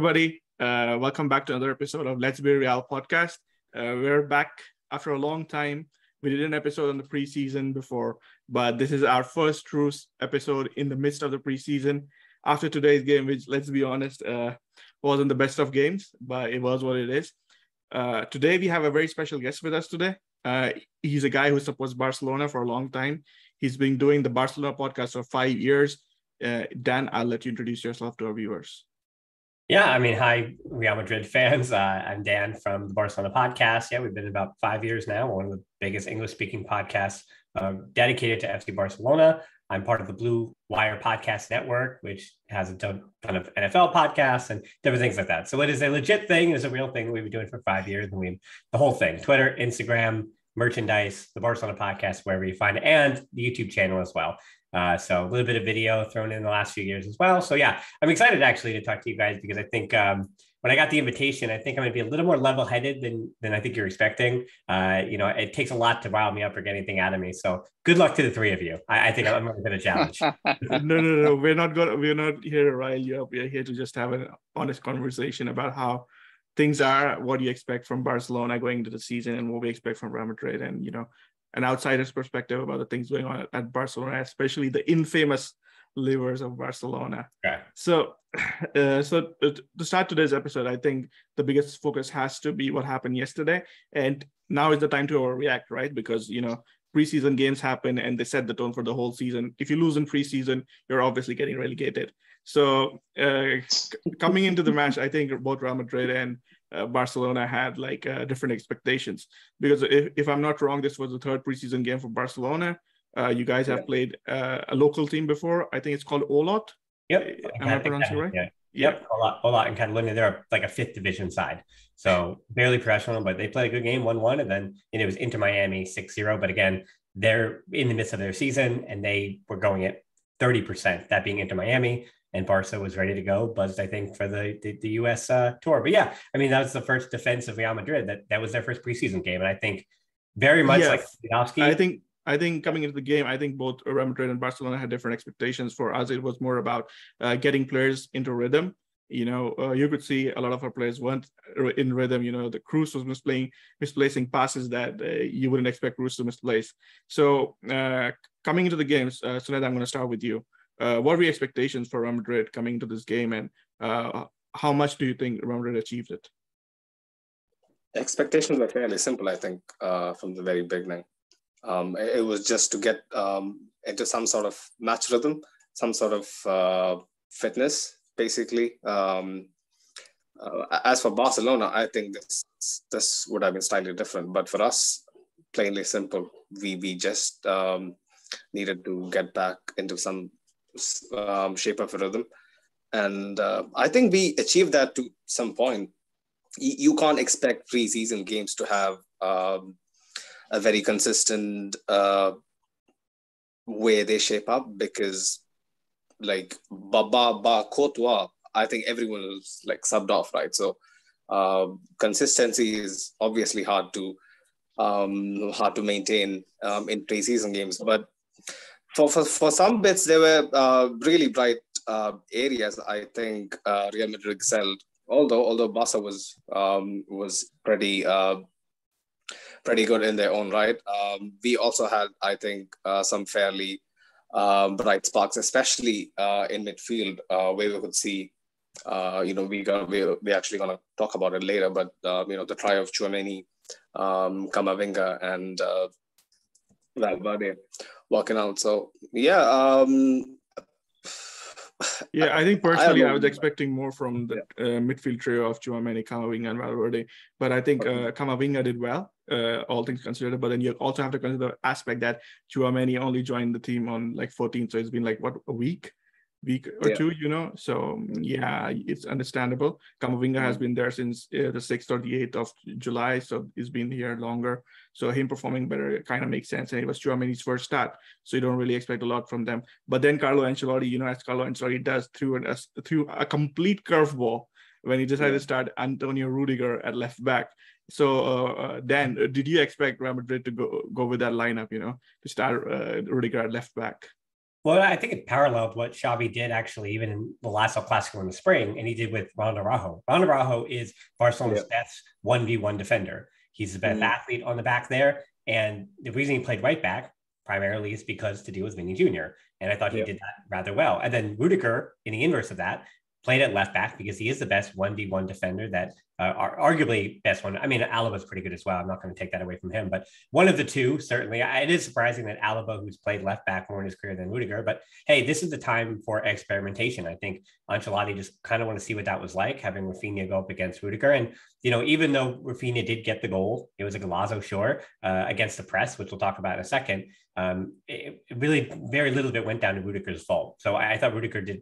everybody. Welcome back to another episode of Let's Be Real podcast. We're back after a long time. We did an episode on the preseason before, but this is our first true episode in the midst of the preseason. After today's game, which, let's be honest, wasn't the best of games, but it was what it is. Today, we have a very special guest with us today. He's a guy who supports Barcelona for a long time. He's been doing the Barcelona podcast for 5 years. Dan, I'll let you introduce yourself to our viewers. Yeah, hi, Real Madrid fans. I'm Dan from the Barcelona podcast. Yeah, we've been about 5 years now, one of the biggest English-speaking podcasts dedicated to FC Barcelona. I'm part of the Blue Wire Podcast Network, which has a ton of NFL podcasts and different things like that. So it is a legit thing. It's a real thing we've been doing for 5 years. And the whole thing, Twitter, Instagram, merchandise, the Barcelona podcast, wherever you find it, and the YouTube channel as well. So a little bit of video thrown in the last few years as well. So yeah, I'm excited actually to talk to you guys because I think when I got the invitation, I think I'm going to be a little more level-headed than I think you're expecting. It takes a lot to rile me up or get anything out of me. So good luck to the three of you. I think I'm going to a challenge. No. We're not here to rile you up. We're here to just have an honest conversation about how things are, what you expect from Barcelona going into the season, and what we expect from Real Madrid, and an outsider's perspective about the things going on at Barcelona, especially the infamous livers of Barcelona. Okay. So to start today's episode, I think the biggest focus has to be what happened yesterday. And now is the time to overreact, right? Because, preseason games happen and they set the tone for the whole season. If you lose in preseason, you're obviously getting relegated. So coming into the match, I think both Real Madrid and Barcelona had different expectations, because if I'm not wrong, this was the third preseason game for Barcelona. You guys have played a local team before. I think it's called Olot. Yep. Am I pronouncing it right? Yeah. Yep. Olot in Catalonia. They're like a fifth division side. So barely professional, but they played a good game, 1-1. And then it was Inter Miami 6-0. But again, they're in the midst of their season and they were going at 30%, that being Inter Miami. And Barca was ready to go, buzzed, I think, for the U.S. Tour. But yeah, that was the first defense of Real Madrid. That was their first preseason game. And I think very much like Lewandowski. I think coming into the game, I think both Real Madrid and Barcelona had different expectations. For us, it was more about getting players into rhythm. You could see a lot of our players weren't in rhythm. The Cruz was misplacing passes that you wouldn't expect Cruz to misplace. So coming into the games, Suned, I'm going to start with you. What were your expectations for Real Madrid coming into this game, and how much do you think Real Madrid achieved it? Expectations were fairly simple, I think, from the very beginning. It was just to get into some sort of match rhythm, some sort of fitness, basically. As for Barcelona, I think this would have been slightly different. But for us, plainly simple, we just needed to get back into some shape of a rhythm. And I think we achieved that to some point. You can't expect preseason games to have a very consistent way they shape up, because Courtois, I think everyone was subbed off, right? So consistency is obviously hard to maintain in preseason games. But for some bits, there were really bright areas. I think Real Madrid excelled, although Barca was pretty good in their own right. We also had, I think, some fairly bright sparks, especially in midfield, where we could see, we're actually going to talk about it later, but, the try of Tchouaméni, Camavinga, and Valverde walking out. So, yeah. I think personally, I was expecting more from the midfield trio of Tchouaméni, Camavinga, and Valverde. But I think Camavinga did well, all things considered. But then you also have to consider the aspect that Tchouaméni only joined the team on 14th, so it's been a week or two, So it's understandable. Camavinga has been there since the 6th or the 8th of July, so he's been here longer. So him performing better kind of makes sense. And it was Tchouaméni's first start, so you don't really expect a lot from them. But then Carlo Ancelotti, as Carlo Ancelotti does, threw a complete curveball when he decided to start Antonio Rudiger at left back. So Dan, did you expect Real Madrid to go with that lineup, to start Rudiger at left back? Well, I think it paralleled what Xavi did actually, even in the last El Clasico in the spring, and he did with Ronald Araujo. Ronald Araujo is Barcelona's best 1v1 defender. He's the best athlete on the back there. And the reason he played right back primarily is because to deal with Vinny Jr. And I thought he did that rather well. And then Rudiger, in the inverse of that, played at left back because he is the best 1v1 defender that arguably best one. I mean, Alaba's pretty good as well. I'm not going to take that away from him, but one of the two, certainly. It is surprising that Alaba, who's played left back more in his career than Rudiger, but hey, this is the time for experimentation. I think Ancelotti just kind of want to see what that was like, having Rafinha go up against Rudiger. And, you know, even though Rafinha did get the goal, it was a golazo, sure, against the press, which we'll talk about in a second. It really, very little bit went down to Rudiger's fault. So I thought Rudiger did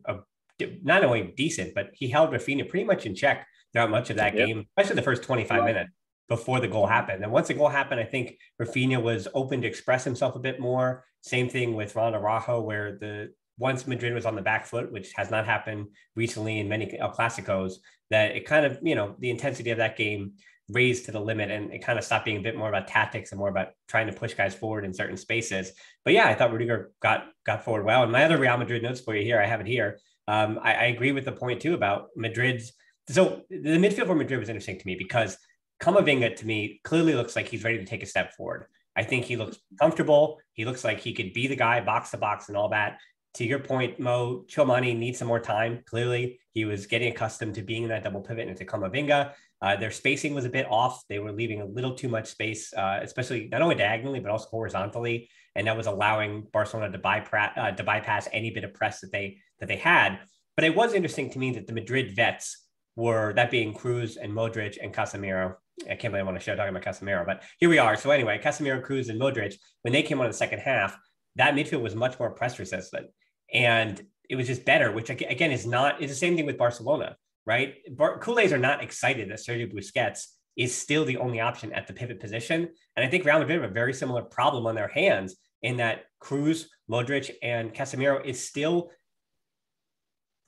not only decent, but he held Rafinha pretty much in check throughout much of that game, especially the first 25 minutes before the goal happened. And once the goal happened, I think Rafinha was open to express himself a bit more. Same thing with Ronald Araujo, where once Madrid was on the back foot, which has not happened recently in many El Clasicos, that it kind of, you know, the intensity of that game raised to the limit, and it kind of stopped being a bit more about tactics and more about trying to push guys forward in certain spaces. But yeah, I thought Rudiger got forward well. And my other Real Madrid notes for you here, I have it here. I agree with the point too about Madrid's. So the midfield for Madrid was interesting to me because Camavinga to me clearly looks like he's ready to take a step forward. I think he looks comfortable. He looks like he could be the guy box to box and all that. To your point, Mo, Tchouaméni needs some more time. Clearly, he was getting accustomed to being in that double pivot into Camavinga. Their spacing was a bit off. They were leaving a little too much space, especially not only diagonally, but also horizontally. And that was allowing Barcelona to bypass any bit of press that they had. But it was interesting to me that the Madrid vets were, that being Cruz and Modric and Casemiro. I can't believe I'm on a show talking about Casemiro, but here we are. So anyway, Casemiro, Cruz, and Modric, when they came on in the second half, that midfield was much more press resistant. And it was just better, which again is the same thing with Barcelona, right? Culés are not excited that Sergio Busquets is still the only option at the pivot position. And I think Real Madrid have a very similar problem on their hands in that Cruz, Modric, and Casemiro is still,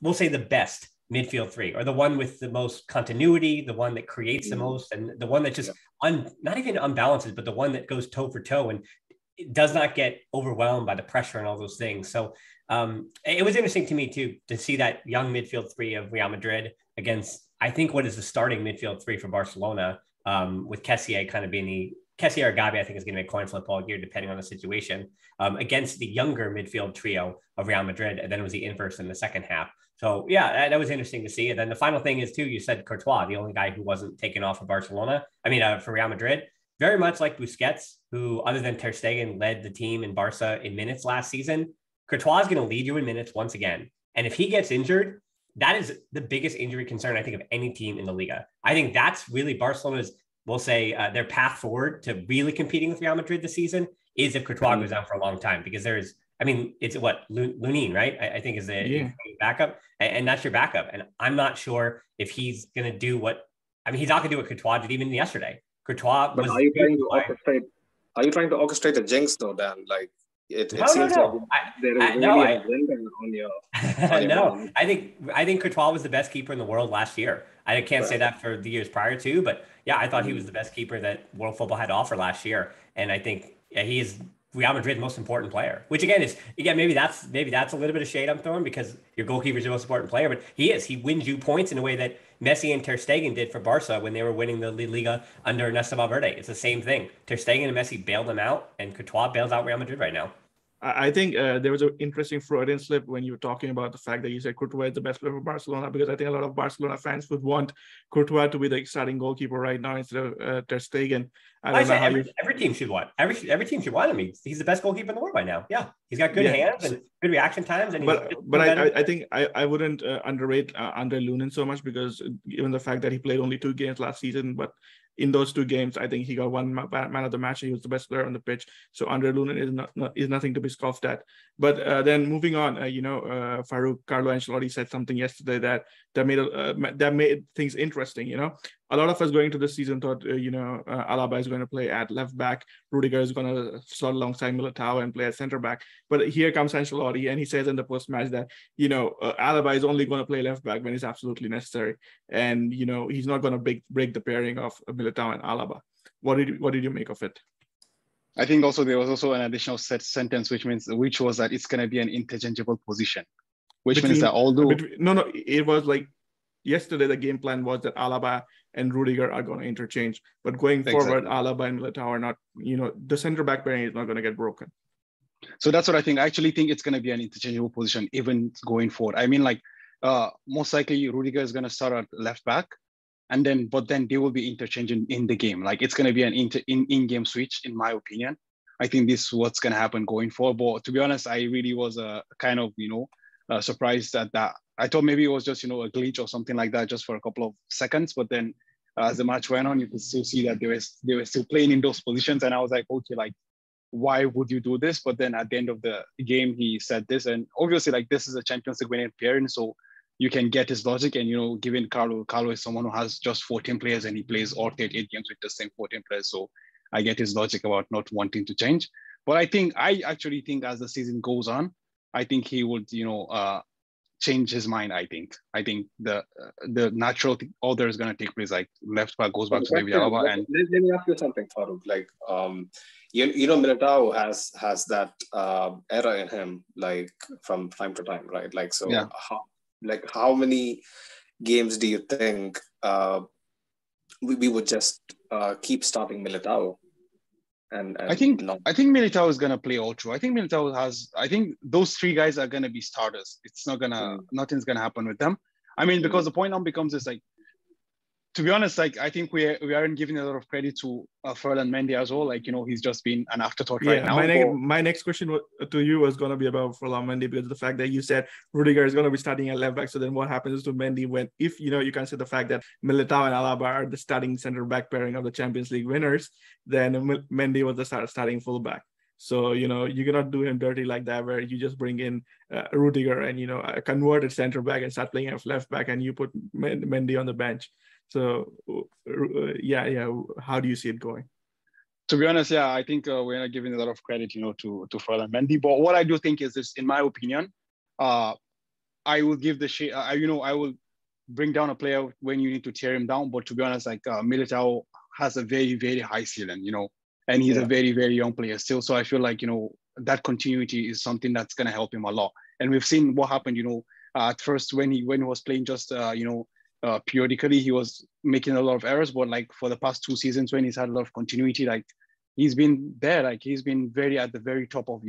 we'll say, the best midfield three, or the one with the most continuity, the one that creates the most, and the one that just not even unbalances, but the one that goes toe for toe and does not get overwhelmed by the pressure and all those things. So it was interesting to me too, to see that young midfield three of Real Madrid against, I think, what is the starting midfield three for Barcelona, with Kessié kind of being Kessié or Gavi, I think, is going to make coin flip all year, depending on the situation, against the younger midfield trio of Real Madrid. And then it was the inverse in the second half. So yeah, that was interesting to see. And then the final thing is too, you said Courtois, the only guy who wasn't taken off for Barcelona. For Real Madrid, very much like Busquets, who other than Ter Stegen led the team in Barca in minutes last season. Courtois is going to lead you in minutes once again. And if he gets injured, that is the biggest injury concern, I think, of any team in the Liga. I think that's really Barcelona's, we'll say, their path forward to really competing with Real Madrid this season is if Courtois goes out for a long time, because it's what, Lunin, right? I think is the backup, and that's your backup. And I'm not sure if he's going to do he's not going to do what Courtois did even yesterday. Courtois was. Are you trying to orchestrate a jinx though, Dan? Like it seems like there is really an agenda on your no, I think Courtois was the best keeper in the world last year. I can't say that for the years prior to, but yeah, I thought he was the best keeper that world football had to offer last year. And I think he is Real Madrid's most important player, which again maybe that's a little bit of shade I'm throwing because your goalkeeper is your most important player, but he wins you points in a way that Messi and Ter Stegen did for Barca when they were winning the Liga under Ernesto Valverde. It's the same thing. Ter Stegen and Messi bailed them out, and Courtois bails out Real Madrid right now. I think there was an interesting Freudian slip when you were talking about the fact that you said Courtois is the best player for Barcelona, because I think a lot of Barcelona fans would want Courtois to be the starting goalkeeper right now instead of Ter Stegen. Every team should want. Every team should want him. He's the best goalkeeper in the world right now. Yeah, he's got good hands and good reaction times. And I think I wouldn't underrate Andre Lunin so much, because given the fact that he played only 2 games last season, but in those 2 games, I think he got one man of the match. He was the best player on the pitch. So Andre Lunin is nothing to be scoffed at. But then moving on, Farouk, Carlo Ancelotti said something yesterday that made things interesting. A lot of us going into this season thought, Alaba is going to play at left back, Rudiger is going to slot alongside Militao and play at center back. But here comes Ancelotti, and he says in the post match that Alaba is only going to play left back when it's absolutely necessary, and he's not going to break the pairing of Militao and Alaba. What did you make of it? I think also there was also an additional sentence, which was that it's going to be an interchangeable position, which means that although it was like yesterday the game plan was that Alaba and Rudiger are going to interchange, but going forward, Alaba and Militao are not. The center back pairing is not going to get broken. So that's what I think. I actually think it's going to be an interchangeable position even going forward. I mean, like most likely Rudiger is going to start at left back, but then they will be interchanging in the game. Like it's going to be an in-game switch, in my opinion. I think this is what's going to happen going forward. But to be honest, I really was kind of surprised at that. I thought maybe it was just a glitch or something like that, just for a couple of seconds. But then as the match went on, you could still see that they were still playing in those positions, and I was like, okay, like, why would you do this? But then at the end of the game, he said this, and obviously, like, this is a Champions League winning pairing, so you can get his logic. And given Carlo is someone who has just 14 players, and he plays all 38 games with the same 14 players, so I get his logic about not wanting to change. But I actually think as the season goes on, I think he would change his mind. I think the natural order is going to take place. Like left back goes back to David Alaba. And let me ask you something, Farouk. Like Militao has that error in him, like from time to time, right? Like so, yeah. How many games do you think we would just keep starting Militao? And I think Militao is gonna play all through. I think those three guys are gonna be starters. It's not gonna nothing's gonna happen with them. I mean, because the point now becomes is like, to be honest, like I think we aren't giving a lot of credit to Ferland Mendy as well. Like he's just been an afterthought right now. My next question to you was going to be about Ferland Mendy, because the fact that you said Rudiger is going to be starting at left back. So then what happens to Mendy when if you consider the fact that Militao and Alaba are the starting center back pairing of the Champions League winners, then Mendy was the starting full back. So you cannot do him dirty like that, where you just bring in Rudiger and a converted center back and start playing at left back, and you put Mendy on the bench. So, how do you see it going? To be honest, I think we're not giving a lot of credit, to Ferland Mendy. But what I do think is this, in my opinion, I will give I will bring down a player when you need to tear him down. But to be honest, like Militao has a very, very high ceiling, and he's a very, very young player still. So I feel like, that continuity is something that's going to help him a lot. And we've seen what happened, at first when he was playing just, periodically, he was making a lot of errors, but like for the past 2 seasons when he's had a lot of continuity, like he's been there, like he's been at the very top of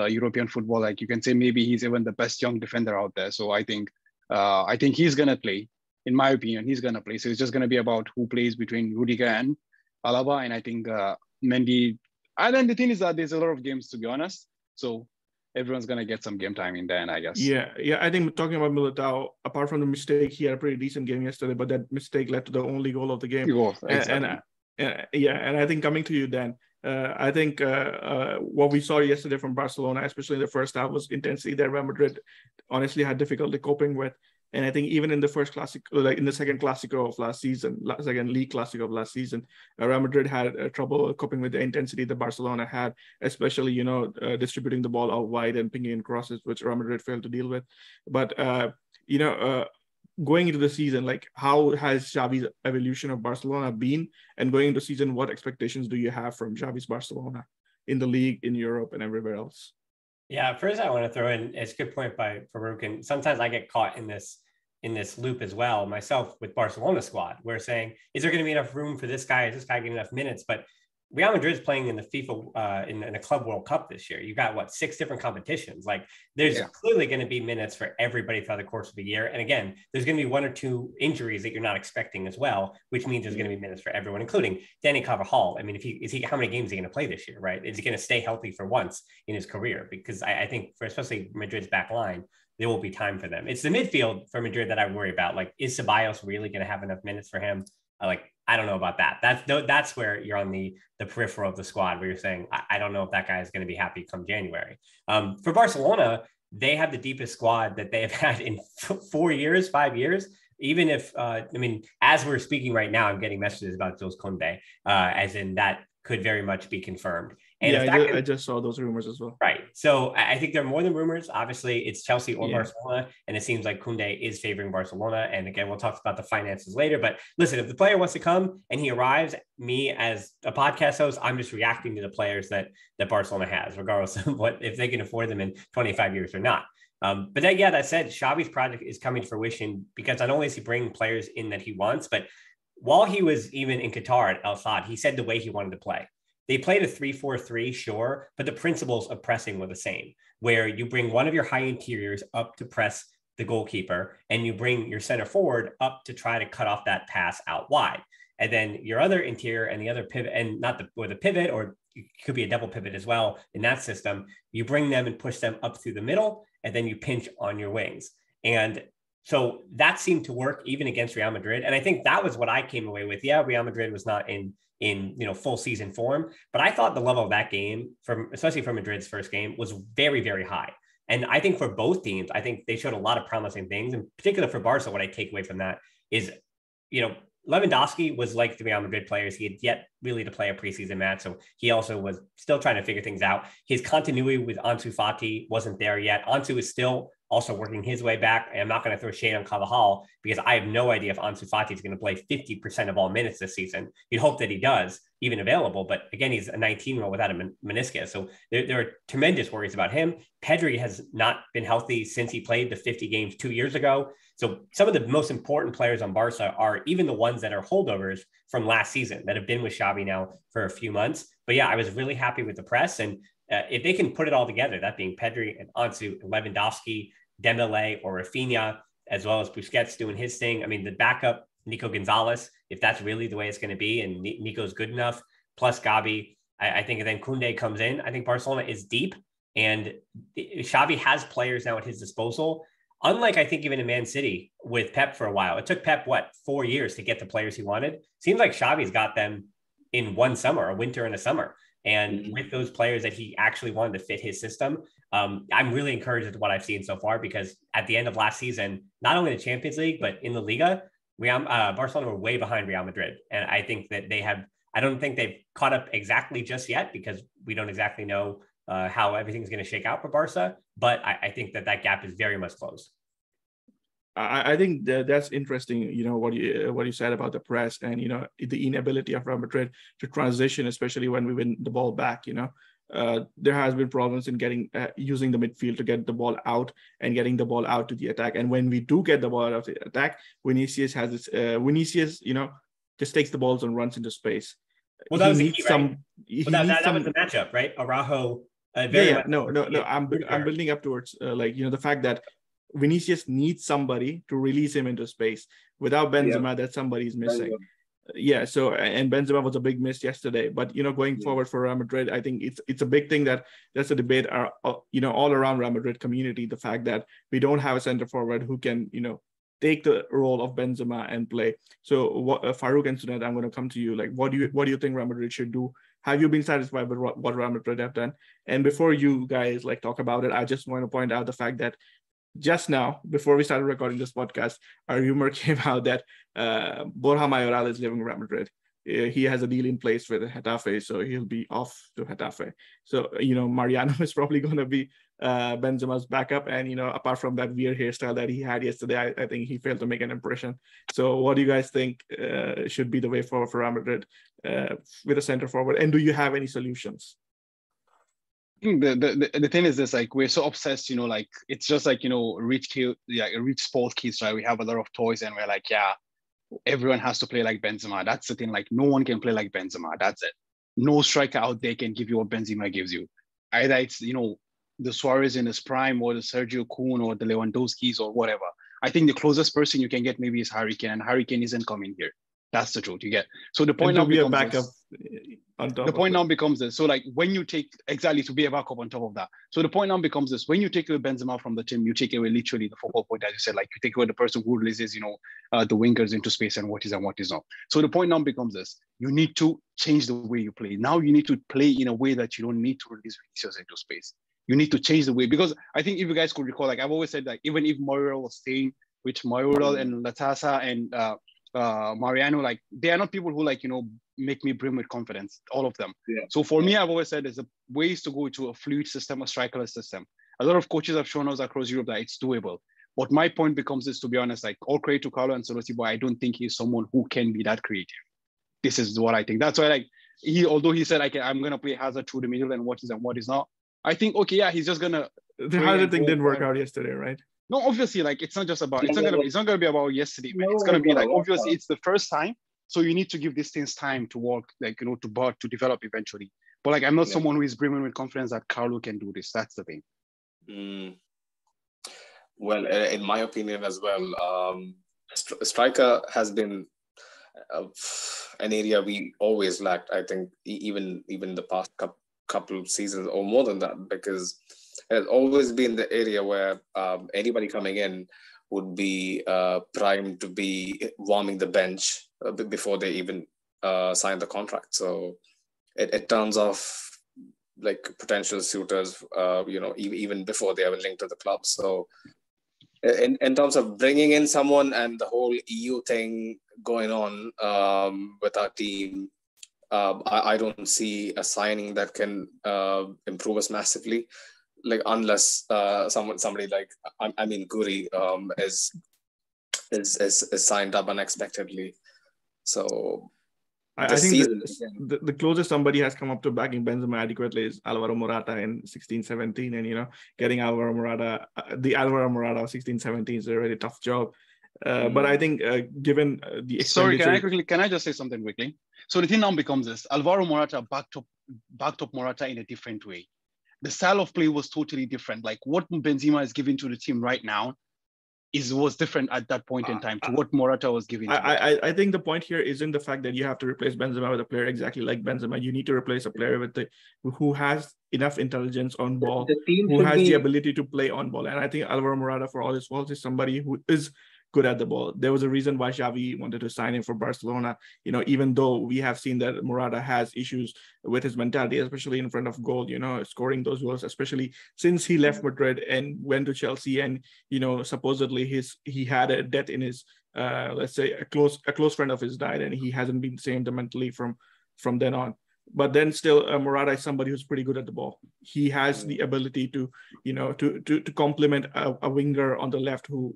European football. Like you can say maybe he's even the best young defender out there. So I think he's gonna play. In my opinion, he's gonna play. So it's just gonna be about who plays between Rudiger and Alaba, and I think Mendy. And then the thing is that there's a lot of games, to be honest. So everyone's going to get some game time in there, and I guess. Yeah. I think talking about Militao, apart from the mistake, he had a pretty decent game yesterday, but that mistake led to the only goal of the game. Exactly. And I think coming to you, Dan, I think what we saw yesterday from Barcelona, especially in the first half, was intensity that Real Madrid honestly had difficulty coping with. And I think even in the first Clasico, like in the second Clasico of last season, second League Clasico of last season, Real Madrid had trouble coping with the intensity that Barcelona had, especially, distributing the ball out wide and pinging in crosses, which Real Madrid failed to deal with. But, going into the season, like how has Xavi's evolution of Barcelona been? And going into the season, what expectations do you have from Xavi's Barcelona in the league, in Europe, and everywhere else? Yeah, first I want to throw in, it's a good point by Farouk, and sometimes I get caught in this loop as well myself with Barcelona squad. We're saying, is there going to be enough room for this guy? Is this guy getting enough minutes? But Real Madrid's playing in the FIFA in a Club World Cup this year. You got 6 different competitions. Like there's clearly going to be minutes for everybody throughout the course of the year. And again, there's going to be 1 or 2 injuries that you're not expecting as well, which means there's going to be minutes for everyone, including Danny Carvajal. I mean, how many games is he going to play this year, right? Is he going to stay healthy for once in his career? Because I think for especially Madrid's back line, there will be time for them. It's the midfield for Madrid that I worry about. Like, is Ceballos really going to have enough minutes for him? I don't know about that. That's where you're on the peripheral of the squad, where you're saying, I don't know if that guy is going to be happy come January. For Barcelona, they have the deepest squad that they have had in 5 years. Even if, as we're speaking right now, I'm getting messages about Jules Koundé, as in that could very much be confirmed. And yeah, I just saw those rumors as well. Right. So I think there are more than rumors. Obviously, it's Chelsea or Yeah. Barcelona, and it seems like Koundé is favoring Barcelona. And again, we'll talk about the finances later. But listen, if the player wants to come and he arrives, me as a podcast host, I'm just reacting to the players that Barcelona has, regardless of what if they can afford them in 25 years or not. But then, yeah, that said, Xavi's project is coming to fruition because not only is he bringing players in that he wants, but while he was even in Qatar at Al Sadd, he said the way he wanted to play. They played a 3-4-3, sure, but the principles of pressing were the same, where you bring one of your high interiors up to press the goalkeeper, and you bring your center forward up to try to cut off that pass out wide. And then your other interior and the other pivot, and not the pivot, or it could be a double pivot as well in that system, you bring them and push them up through the middle, and then you pinch on your wings. And so that seemed to work even against Real Madrid. And I think that was what I came away with. Yeah, Real Madrid was not in full season form, but I thought the level of that game, especially for Madrid's first game, was very, very high. And I think for both teams, I think they showed a lot of promising things. In particular for Barca, what I take away from that is, Lewandowski was like the Real Madrid players. He had yet really to play a preseason match, so he also was still trying to figure things out. His continuity with Ansu Fati wasn't there yet. Ansu is still also working his way back. And I'm not going to throw shade on Carvajal because I have no idea if Ansu Fati is going to play 50% of all minutes this season. You'd hope that he does, even available. But again, he's a 19-year-old without a meniscus. So there are tremendous worries about him. Pedri has not been healthy since he played the 50 games 2 years ago. So some of the most important players on Barca are even the ones that are holdovers from last season that have been with Xavi now for a few months. But yeah, I was really happy with the press. And if they can put it all together, that being Pedri and Ansu, Lewandowski, Dembele or Rafinha, as well as Busquets doing his thing. I mean, the backup, Nico Gonzalez, if that's really the way it's going to be, and Nico's good enough, plus Gabi, I think, and then Koundé comes in, I think Barcelona is deep, and Xavi has players now at his disposal. Unlike, I think, even in Man City with Pep for a while. It took Pep, 4 years to get the players he wanted? Seems like Xavi's got them in one summer, a winter and a summer. And with those players that he actually wanted to fit his system, I'm really encouraged with what I've seen so far, because at the end of last season, not only the Champions League, but in the Liga, Barcelona were way behind Real Madrid. And I think that I don't think they've caught up exactly just yet, because we don't exactly know how everything's going to shake out for Barca. But I think that gap is very much closed. I think that's interesting, what you said about the press and, the inability of Real Madrid to transition, especially when we win the ball back. There has been problems in getting using the midfield to get the ball out and getting the ball out to the attack. And when we do get the ball out of the attack, Vinicius has this. Vinicius, just takes the balls and runs into space. Well, that was the key, right? That was the matchup, right? Araujo. No. I'm building up towards the fact that Vinicius needs somebody to release him into space. Without Benzema, that somebody is missing. Yeah, so, and Benzema was a big miss yesterday. But, going forward for Real Madrid, I think it's a big thing that's a debate, all around Real Madrid community, the fact that we don't have a center forward who can, take the role of Benzema and play. So Farouk and Sunat, I'm going to come to you. Like, what do you think Real Madrid should do? Have you been satisfied with what Real Madrid have done? And before you guys talk about it, I just want to point out the fact that just now, before we started recording this podcast, a rumor came out that Borja Mayoral is leaving Real Madrid. He has a deal in place with Getafe, so he'll be off to Getafe. So, Mariano is probably going to be Benzema's backup. And, apart from that weird hairstyle that he had yesterday, I think he failed to make an impression. So what do you guys think should be the way forward for Real Madrid with a center forward? And do you have any solutions? The thing is this, we're so obsessed, it's just rich sport kids, right? We have a lot of toys and we're everyone has to play like Benzema. That's the thing, no one can play like Benzema. That's it. No striker out there can give you what Benzema gives you. Either it's, the Suarez in his prime, or the Sergio Kun, or the Lewandowskis, or whatever. I think the closest person you can get maybe is Harry Kane, and Harry Kane isn't coming here. That's the truth. You get. So the point now becomes this. So when you take to be a backup on top of that. So the point now becomes this: when you take away Benzema from the team, you take away literally the focal point, as you said. You take away the person who releases, the wingers into space and what is and what is not. So the point now becomes this: you need to change the way you play. Now you need to play in a way that you don't need to release Vinicius into space. You need to change the way, because I think if you guys could recall, I've always said that even if Mayoral was staying with Mayoral and Latasa and Mariano, they are not people who make me brim with confidence, all of them. Yeah. So for me, I've always said there's ways to go to a fluid system, a strikerless system. A lot of coaches have shown us across Europe that it's doable. But my point becomes this, to be honest, like all credit to Carlo Ancelotti, but I don't think he's someone who can be that creative. This is what I think. That's why, like, although he said, I'm going to play Hazard through the middle and what is not, I think, okay, yeah, he's just going to. The Hazard thing didn't work out yesterday, right? No, obviously, like, it's not going to be about yesterday, man. It's going to be like, obviously, it's the first time. So you need to give these things time to work, like, to develop eventually. But like, I'm not someone who is brimming with confidence that Carlo can do this. That's the thing. Well, in my opinion as well, striker has been an area we always lacked. I think even the past couple of seasons or more than that, because it has always been the area where anybody coming in would be primed to be warming the bench before they even sign the contract. So it turns off like potential suitors, even before they have a link to the club. So in terms of bringing in someone and the whole EU thing going on with our team, I don't see a signing that can improve us massively. Like unless somebody like Guri is signed up unexpectedly. So I think the closest somebody has come up to backing Benzema adequately is Alvaro Morata in 16-17, and getting Alvaro Morata, the Alvaro Morata of 16-17 is a really tough job. But I think given the expenditure... Sorry, can I just say something quickly? So the thing now becomes this: Alvaro Morata backed up Morata in a different way. The style of play was totally different. Like what Benzema is giving to the team right now was different at that point in time to what Morata was giving. I think the point here isn't the fact that you have to replace Benzema with a player exactly like Benzema. You need to replace a player with who has enough intelligence on ball, who has the ability to play on ball. And I think Alvaro Morata, for all his faults, is somebody who is good at the ball. There was a reason why Xavi wanted to sign him for Barcelona. Even though we have seen that Morata has issues with his mentality, especially in front of goal, scoring those goals, especially since he left Madrid and went to Chelsea, and supposedly he had a death in his let's say a close friend of his died, and he hasn't been the same mentally from then on. But then still, Morata is somebody who's pretty good at the ball. He has the ability to complement a winger on the left who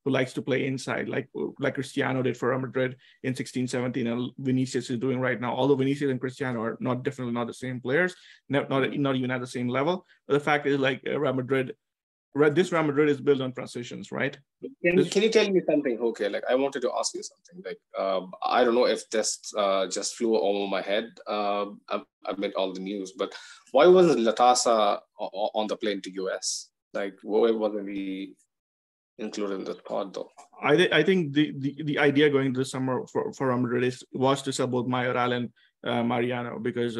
likes to play inside, like Cristiano did for Real Madrid in 16-17, and Vinicius is doing right now. Although Vinicius and Cristiano are definitely not the same players, not even at the same level. But the fact is, like Real Madrid is built on transitions, right? Can you tell me something, okay? Like I wanted to ask you something. Like I don't know if this just flew over my head amid all the news, but why wasn't Latasa on the plane to US? Like why wasn't he included in the pod though? I think the idea going this summer for Real Madrid was to sell both Mayoral and Mariano, because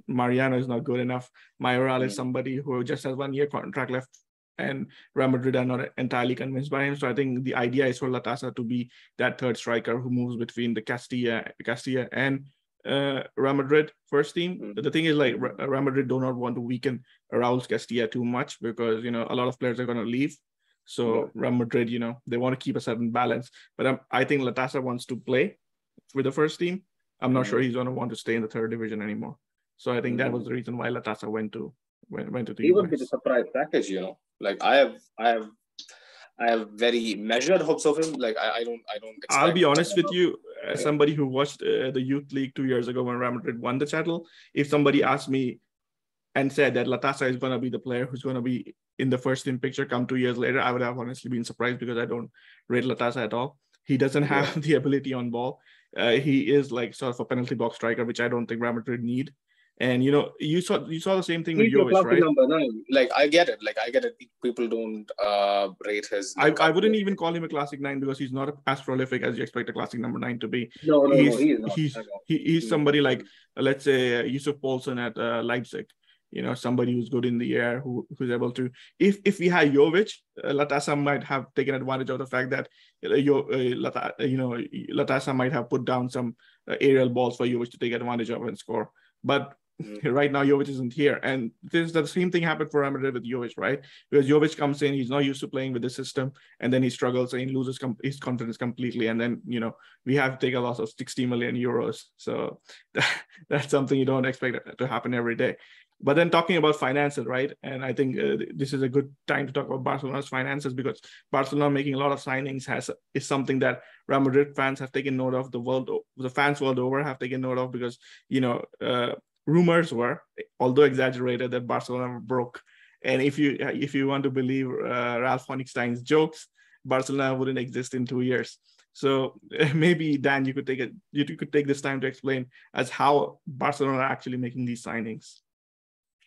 Mariano is not good enough. Mayoral is somebody who just has 1 year contract left, and Real Madrid are not entirely convinced by him. So I think the idea is for Latasa to be that third striker who moves between the Castilla and Real Madrid first team. The thing is, like, Real Madrid do not want to weaken Raúl Castilla too much, because a lot of players are going to leave. So Real Madrid, they want to keep a certain balance. But I think Latasa wants to play with the first team. I'm not sure he's going to want to stay in the third division anymore. So I think that was the reason why Latasa went to the He would be the surprise package, Like I have very measured hopes of him. Like I don't expect. I'll be honest with you, as somebody who watched the Youth League 2 years ago when Real Madrid won the title, if somebody asked me and said that Latasa is going to be the player who's going to be in the first team picture come 2 years later, I would have honestly been surprised, because I don't rate Latasa at all. He doesn't have the ability on ball. He is like sort of a penalty box striker, which I don't think Real Madrid need. And you saw the same thing with Jovic, right? Number 9. Like I get it. People don't rate his. I wouldn't even call him a classic 9, because he's not as prolific as you expect a classic number 9 to be. No, he is not. He's somebody like, let's say, Yusuf Poulsen at Leipzig. Somebody who's good in the air, who's able to. If we had Jovic, Latasa might have taken advantage of the fact that Latasa might have put down some aerial balls for Jovic to take advantage of and score. But Right now, Jovic isn't here. And this the same thing happened for Real Madrid with Jovic, right? Because Jovic comes in, he's not used to playing with the system, and then he struggles and he loses his confidence completely. And then, we have to take a loss of 60 million euros. So that's something you don't expect to happen every day. But then talking about finances, right? And I think this is a good time to talk about Barcelona's finances, because Barcelona making a lot of signings is something that Real Madrid fans have taken note of. The fans world over have taken note of, because rumors were, although exaggerated, that Barcelona broke. And if you want to believe Ralph Honigstein's jokes, Barcelona wouldn't exist in 2 years. So maybe, Dan, you could take this time to explain as how Barcelona are actually making these signings.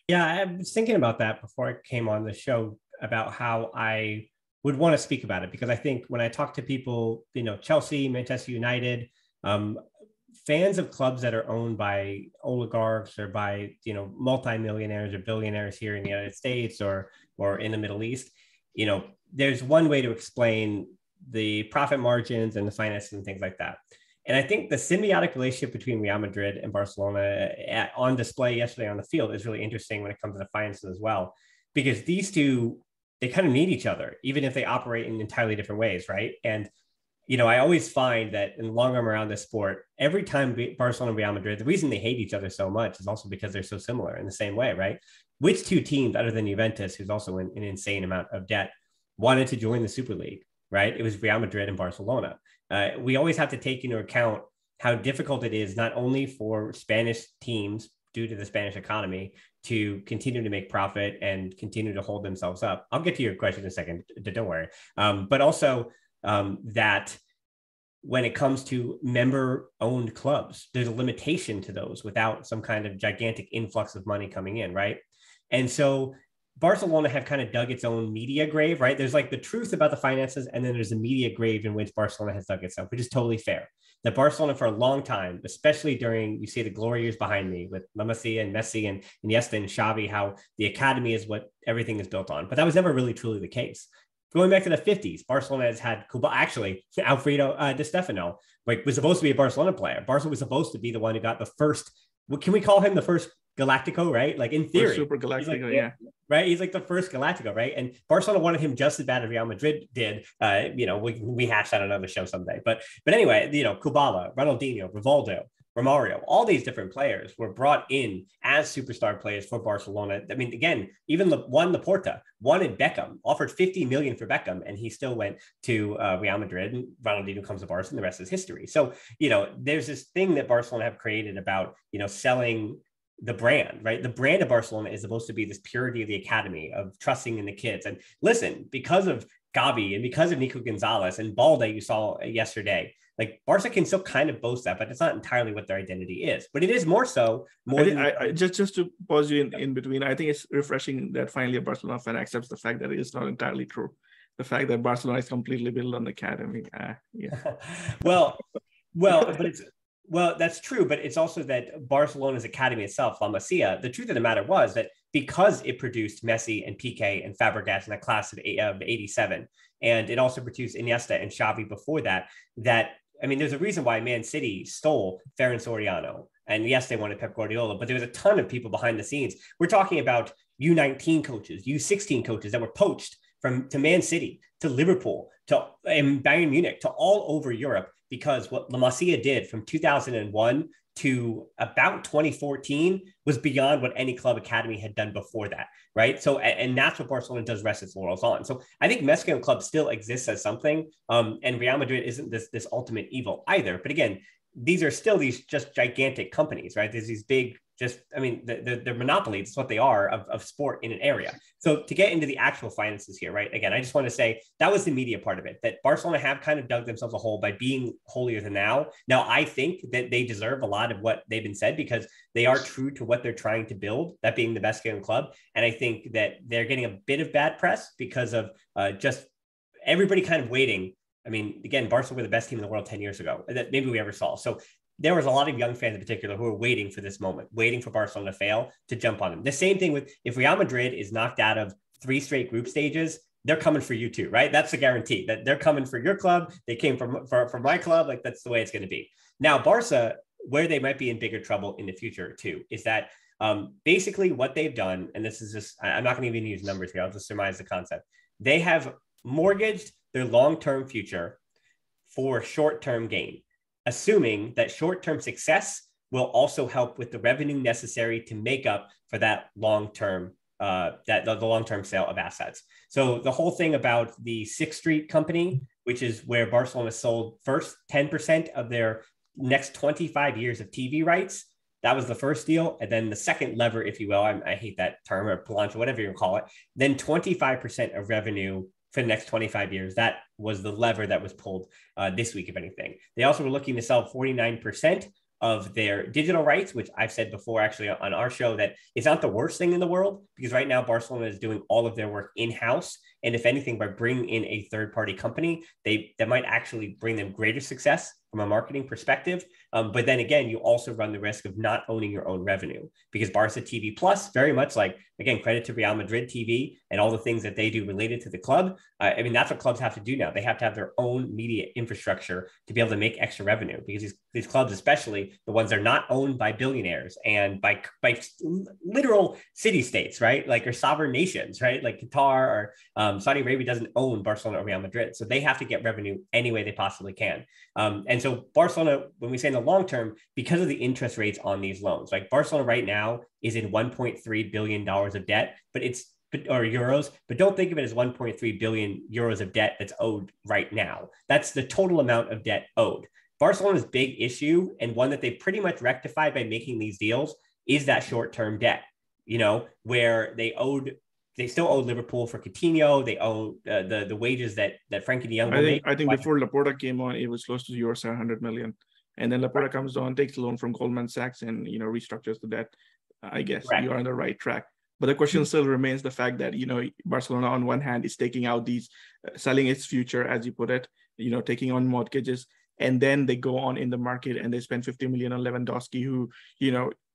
Yeah, I was thinking about that before I came on the show, about how I would want to speak about it, because I think when I talk to people, Chelsea, Manchester United, fans of clubs that are owned by oligarchs or by, multimillionaires or billionaires here in the United States or in the Middle East, there's one way to explain the profit margins and the finances and things like that. And I think the symbiotic relationship between Real Madrid and Barcelona on display yesterday on the field is really interesting when it comes to the finances as well, because these two, they kind of need each other, even if they operate in entirely different ways, right? And, I always find that in the long run around this sport, every time Barcelona and Real Madrid, the reason they hate each other so much is also because they're so similar in the same way, right? Which two teams, other than Juventus, who's also in an insane amount of debt, wanted to join the Super League, right? It was Real Madrid and Barcelona. We always have to take into account how difficult it is, not only for Spanish teams due to the Spanish economy to continue to make profit and continue to hold themselves up. I'll get to your question in a second, don't worry. But also that when it comes to member-owned clubs, there's a limitation to those without some kind of gigantic influx of money coming in, right? And so Barcelona have kind of dug its own media grave, right? There's like the truth about the finances, and then there's a media grave in which Barcelona has dug itself, which is totally fair. That Barcelona for a long time, especially during, you see the glory years behind me with La Masia and Messi and Iniesta and Xavi, how the academy is what everything is built on. But that was never really truly the case. Going back to the 50s, Barcelona has had Alfredo Di Stefano, was supposed to be a Barcelona player. Barcelona was supposed to be the one who got the first, what can we call him, the first Galactico, right? Like in theory. Super Galactico, yeah. Right? He's like the first Galactico, right? And Barcelona wanted him just as bad as Real Madrid did. We hashed that on another show someday. But anyway, Kubala, Ronaldinho, Rivaldo, Romario, all these different players were brought in as superstar players for Barcelona. I mean, again, even Laporta wanted Beckham, offered 50 million for Beckham, and he still went to Real Madrid, and Ronaldinho comes to Barca, and the rest is history. So, there's this thing that Barcelona have created about, selling the brand, right? The brand of Barcelona is supposed to be this purity of the academy, of trusting in the kids. And listen, because of Gavi and because of Nico Gonzalez and Balde you saw yesterday, like Barca can still kind of boast that, but it's not entirely what their identity is. But it is more so. Just to pause you in between, I think it's refreshing that finally a Barcelona fan accepts the fact that it is not entirely true. The fact that Barcelona is completely built on the academy. Yeah. Well, that's true, but it's also that Barcelona's academy itself, La Masia, the truth of the matter was that because it produced Messi and Piqué and Fabregas in that class of 87, and it also produced Iniesta and Xavi before that, there's a reason why Man City stole Ferran Soriano. And yes, they wanted Pep Guardiola, but there was a ton of people behind the scenes. We're talking about U19 coaches, U16 coaches that were poached to Man City, to Liverpool, to Bayern Munich, to all over Europe, because what La Masia did from 2001 to about 2014 was beyond what any club academy had done before that, right? So, and that's what Barcelona does rest its laurels on. So I think Mexican club still exists as something, and Real Madrid isn't this ultimate evil either. But again, these are still these just gigantic companies, right? There's these big, they're monopolies. It's what they are of sport in an area. So to get into the actual finances here, right? Again, I just want to say that was the media part of it, that Barcelona have kind of dug themselves a hole by being holier than thou. Now, I think that they deserve a lot of what they've been said because they are true to what they're trying to build, that being the best game club. And I think that they're getting a bit of bad press because of just everybody kind of waiting. I mean, again, Barcelona were the best team in the world 10 years ago that maybe we ever saw. So there was a lot of young fans in particular who were waiting for this moment, waiting for Barcelona to fail to jump on them. The same thing with if Real Madrid is knocked out of 3 straight group stages, they're coming for you too, right? That's a guarantee that they're coming for your club. They came for my club. Like that's the way it's going to be. Now, Barca, where they might be in bigger trouble in the future too, is that Basically what they've done, and this is just, I'm not going to even use numbers here, I'll just surmise the concept. They have mortgaged their long-term future for short-term gain, assuming that short-term success will also help with the revenue necessary to make up for that long-term the long-term sale of assets. So the whole thing about the Sixth Street company, which is where Barcelona sold first 10% of their next 25 years of TV rights. That was the first deal. And then the second lever, if you will, I hate that term, or planche, whatever you call it, then 25% of revenue for the next 25 years. That was the lever that was pulled this week, if anything. They also were looking to sell 49% of their digital rights, which I've said before, actually on our show, that it's not the worst thing in the world, because right now Barcelona is doing all of their work in-house. And if anything, by bringing in a third-party company, that might actually bring them greater success from a marketing perspective. But then again, you also run the risk of not owning your own revenue, because Barca TV Plus, very much like, again, credit to Real Madrid TV and all the things that they do related to the club. I mean, that's what clubs have to do now. They have to have their own media infrastructure to be able to make extra revenue, because these clubs, especially the ones that are not owned by billionaires and by literal city states, right? Like, or sovereign nations, right? Like Qatar or Saudi Arabia doesn't own Barcelona or Real Madrid. So they have to get revenue any way they possibly can. And so Barcelona, when we say in the long term, because of the interest rates on these loans, like Barcelona right now is in $1.3 billion of debt, or euros, but don't think of it as 1.3 billion euros of debt that's owed right now. That's the total amount of debt owed. Barcelona's big issue, and one that they pretty much rectified by making these deals, is that short-term debt, where they still owed Liverpool for Coutinho. They owe the wages that Frankie de Jong will make. I think before Laporta came on, it was close to euro 700 million. And then Laporta comes on, takes a loan from Goldman Sachs and, restructures the debt. I guess you're on the right track. But the question still remains the fact that, Barcelona on one hand is taking out these, selling its future, as you put it, taking on mortgages. And then they go on in the market and they spend 50 million on Lewandowski, who,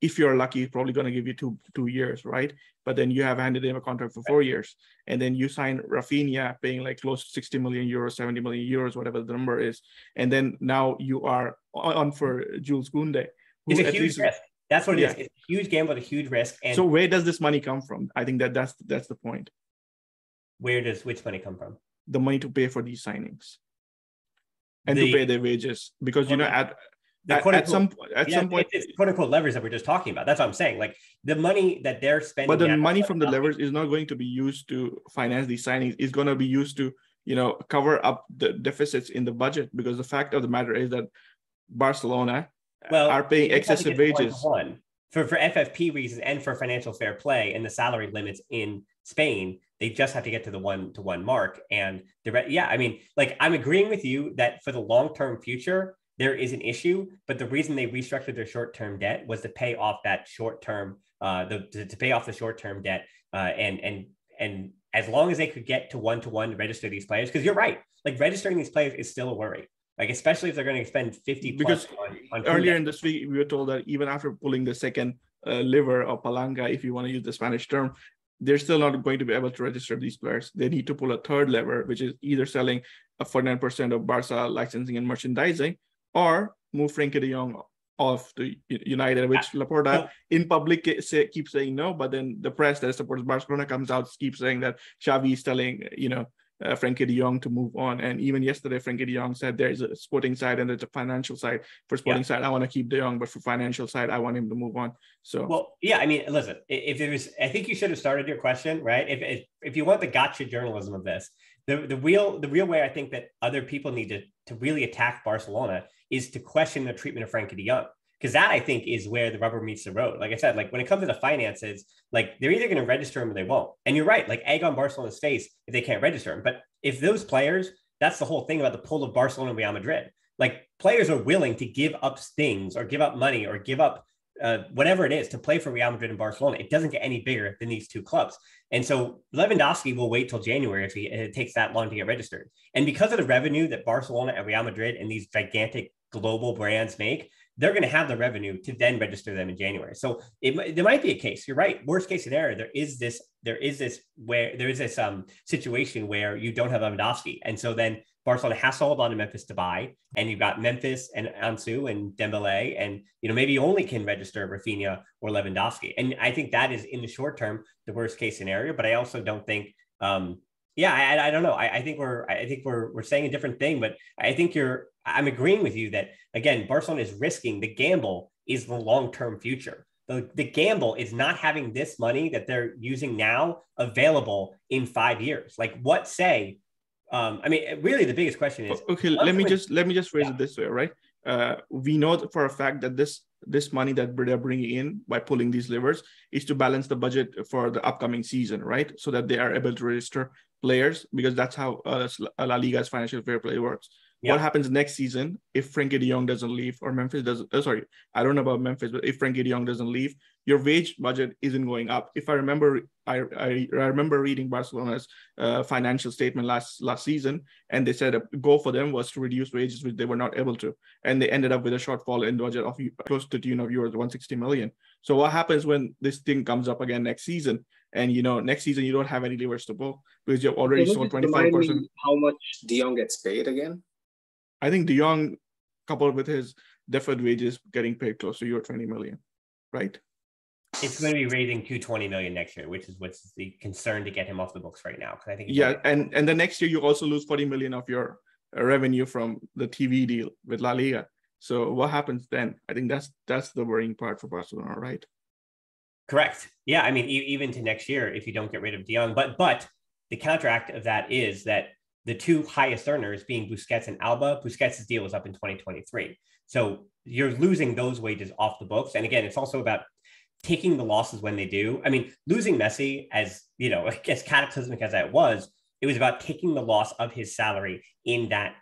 if you're lucky, is probably going to give you two years, right? But then you have handed him a contract for 4 years. And then you sign Rafinha, paying like close to 60 million euros, 70 million euros, whatever the number is. And then now you are on for Jules Koundé. It's a huge risk. That's what it is. It's a huge gamble, a huge risk. And so where does this money come from? I think that's the point. Where does which money come from? The money to pay for these signings. And to pay their wages, because at some point, it's quote unquote levers that we're just talking about. That's what I'm saying. Like, the money that they're spending, but the money from the levers is not going to be used to finance these signings. It's going to be used to cover up the deficits in the budget, because the fact of the matter is that Barcelona are paying excessive wages for FFP reasons and for financial fair play and the salary limits in Spain. They just have to get to the 1-to-1 mark. And I'm agreeing with you that for the long-term future, there is an issue, but the reason they restructured their short-term debt was to pay off that short-term, to pay off the short-term debt. And as long as they could get to 1-to-1 to register these players, because you're right, like, registering these players is still a worry. Like, especially if they're going to spend 50 because on earlier in this week, we were told that even after pulling the second liver or palanca, if you want to use the Spanish term, they're still not going to be able to register these players. They need to pull a third lever, which is either selling a 49% of Barca licensing and merchandising, or move Frenkie de Jong off to United, which Laporta in public keeps saying no, but then the press that supports Barcelona comes out, keeps saying that Xavi is telling Frenkie de Jong to move on. And even yesterday, Frenkie de Jong said there's a sporting side and there's a financial side. For sporting side, I want to keep de Jong, but for financial side, I want him to move on. So, well, yeah, I mean, listen, I think you should have started your question, right? If you want the gotcha journalism of this, the real way I think that other people need to really attack Barcelona is to question the treatment of Frenkie de Jong. Because that, I think, is where the rubber meets the road. Like I said, like, when it comes to the finances, like, they're either going to register him or they won't. And you're right, like, egg on Barcelona's face if they can't register him. But if those players, that's the whole thing about the pull of Barcelona and Real Madrid. Like, players are willing to give up things or give up money or give up whatever it is to play for Real Madrid and Barcelona. It doesn't get any bigger than these two clubs. And so Lewandowski will wait till January if it takes that long to get registered. And because of the revenue that Barcelona and Real Madrid and these gigantic global brands make, they're going to have the revenue to then register them in January. So there might be a case. You're right. Worst case scenario, there is this situation where you don't have Lewandowski, and so then Barcelona has to hold on to Memphis to buy, and you've got Memphis and Ansu and Dembele, and maybe you only can register Rafinha or Lewandowski. And I think that is in the short term the worst case scenario. But I also don't think, I don't know. I think we're saying a different thing, but I think I'm agreeing with you that again, Barcelona is risking. The gamble is the long-term future. The gamble is not having this money that they're using now available in 5 years. Like what say? Really, the biggest question is okay. Let me just phrase it this way, right? We know for a fact that this money that they're bringing in by pulling these levers is to balance the budget for the upcoming season, right? So that they are able to register players, because that's how La Liga's financial fair play works. Yeah. What happens next season if Frenkie de Jong doesn't leave or Memphis doesn't? I don't know about Memphis, but if Frenkie de Jong doesn't leave, your wage budget isn't going up. If I remember, I remember reading Barcelona's financial statement last season, and they said a goal for them was to reduce wages, which they were not able to, and they ended up with a shortfall in budget of close to the tune of euros 160 million. So what happens when this thing comes up again next season? And next season you don't have any levers to pull because you've already sold 25%. How much De Jong gets paid again? I think De Jong, coupled with his deferred wages, getting paid close to euro 20 million, right? It's going to be raising 220 million next year, which is what's the concern to get him off the books right now. Because I think and the next year you also lose 40 million of your revenue from the TV deal with La Liga. So what happens then? I think that's the worrying part for Barcelona, right? Correct. Yeah, I mean, even to next year, if you don't get rid of De Jong, but the counteract of that is that the two highest earners being Busquets and Alba, Busquets' deal is up in 2023. So you're losing those wages off the books. And again, it's also about taking the losses when they do. I mean, losing Messi, as cataclysmic as that was, it was about taking the loss of his salary in that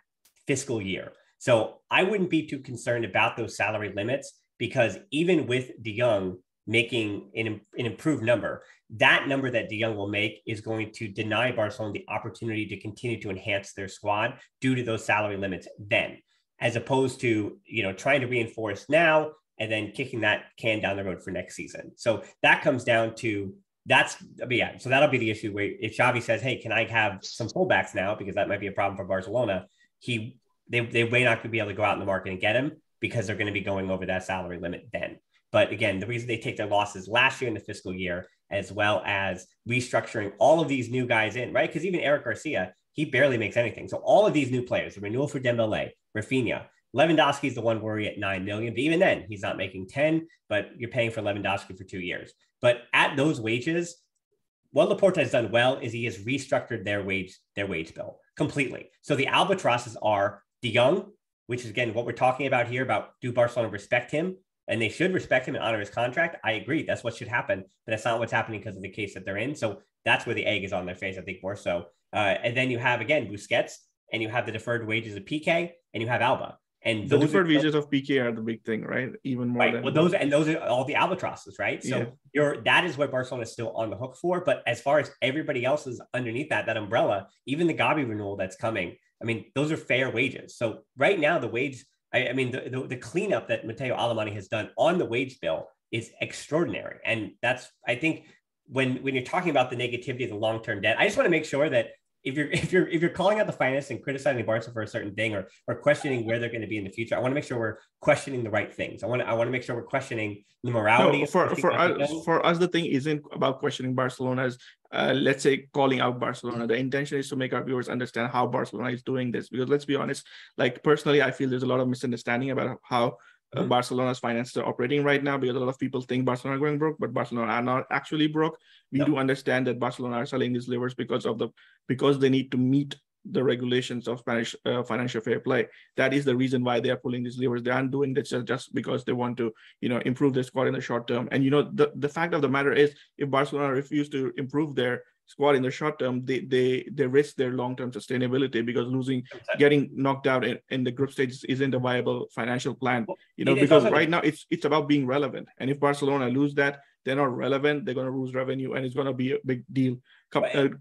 fiscal year. So I wouldn't be too concerned about those salary limits, because even with De Jong making an improved number, that number that De Jong will make is going to deny Barcelona the opportunity to continue to enhance their squad due to those salary limits then, as opposed to, trying to reinforce now and then kicking that can down the road for next season. So that comes down to so that'll be the issue where if Xavi says, hey, can I have some fullbacks now? Because that might be a problem for Barcelona. They may not be able to go out in the market and get him because they're going to be going over that salary limit then. But again, the reason they take their losses last year in the fiscal year, as well as restructuring all of these new guys in, right? Because even Eric Garcia, he barely makes anything. So all of these new players, the renewal for Dembele, Rafinha, Lewandowski is the one worry at 9 million. But even then, he's not making 10, but you're paying for Lewandowski for 2 years. But at those wages, what Laporta has done well is he has restructured their wage bill completely. So the albatrosses are De Jong, which is, again, what we're talking about here about do Barcelona respect him? And they should respect him and honor his contract. I agree. That's what should happen. But that's not what's happening because of the case that they're in. So that's where the egg is on their face, I think, more so. And then you have, again, Busquets, and you have the deferred wages of PK, and you have Alba. And the deferred wages of PK are the big thing, right? Even more right. Well, those are all the albatrosses, right? So that is what Barcelona is still on the hook for. But as far as everybody else is underneath that umbrella, even the Gavi renewal that's coming, I mean, those are fair wages. So right now, the wage, the cleanup that Mateo Alemany has done on the wage bill is extraordinary. And that's, I think, when you're talking about the negativity of the long-term debt, I just want to make sure that if you're calling out the finance and criticizing Barca for a certain thing or questioning where they're going to be in the future, I want to make sure we're questioning the right things. I want to make sure we're questioning the morality. No, for us, the thing isn't about questioning Barcelona's, let's say, calling out Barcelona. The intention is to make our viewers understand how Barcelona is doing this. Because let's be honest, like personally, I feel there's a lot of misunderstanding about how Barcelona's finances are operating right now, because a lot of people think Barcelona are going broke, but Barcelona are not actually broke. We do understand that Barcelona are selling these levers because they need to meet the regulations of Spanish financial fair play. That is the reason why they are pulling these levers. They aren't doing this just because they want to, improve their squad in the short term. And the fact of the matter is, if Barcelona refuse to improve their squad in the short term, they risk their long-term sustainability, because getting knocked out in the group stages isn't a viable financial plan. Because right now it's about being relevant. And if Barcelona lose that, they're not relevant, they're going to lose revenue, and it's going to be a big deal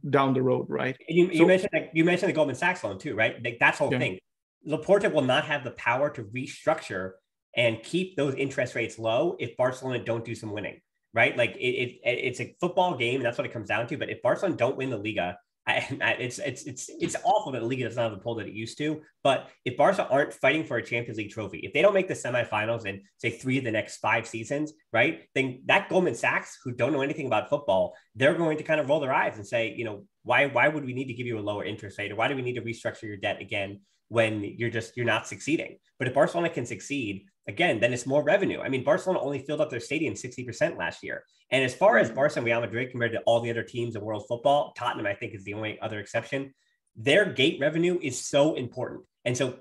down the road, right? You mentioned the Goldman Sachs loan too, right? Like that's the whole thing. Laporta will not have the power to restructure and keep those interest rates low if Barcelona don't do some winning, right? Like it's a football game, and that's what it comes down to. But if Barcelona don't win the Liga, it's awful that the Liga doesn't have the pull that it used to. But if Barca aren't fighting for a Champions League trophy, if they don't make the semifinals in say 3 of the next 5 seasons, right, then that Goldman Sachs, who don't know anything about football, they're going to kind of roll their eyes and say, you know, why would we need to give you a lower interest rate, or why do we need to restructure your debt again when you're not succeeding? But if Barcelona can succeed again, then it's more revenue. I mean, Barcelona only filled up their stadium 60% last year. And as far as Barca and Real Madrid compared to all the other teams in world football, Tottenham, I think, is the only other exception. Their gate revenue is so important. And so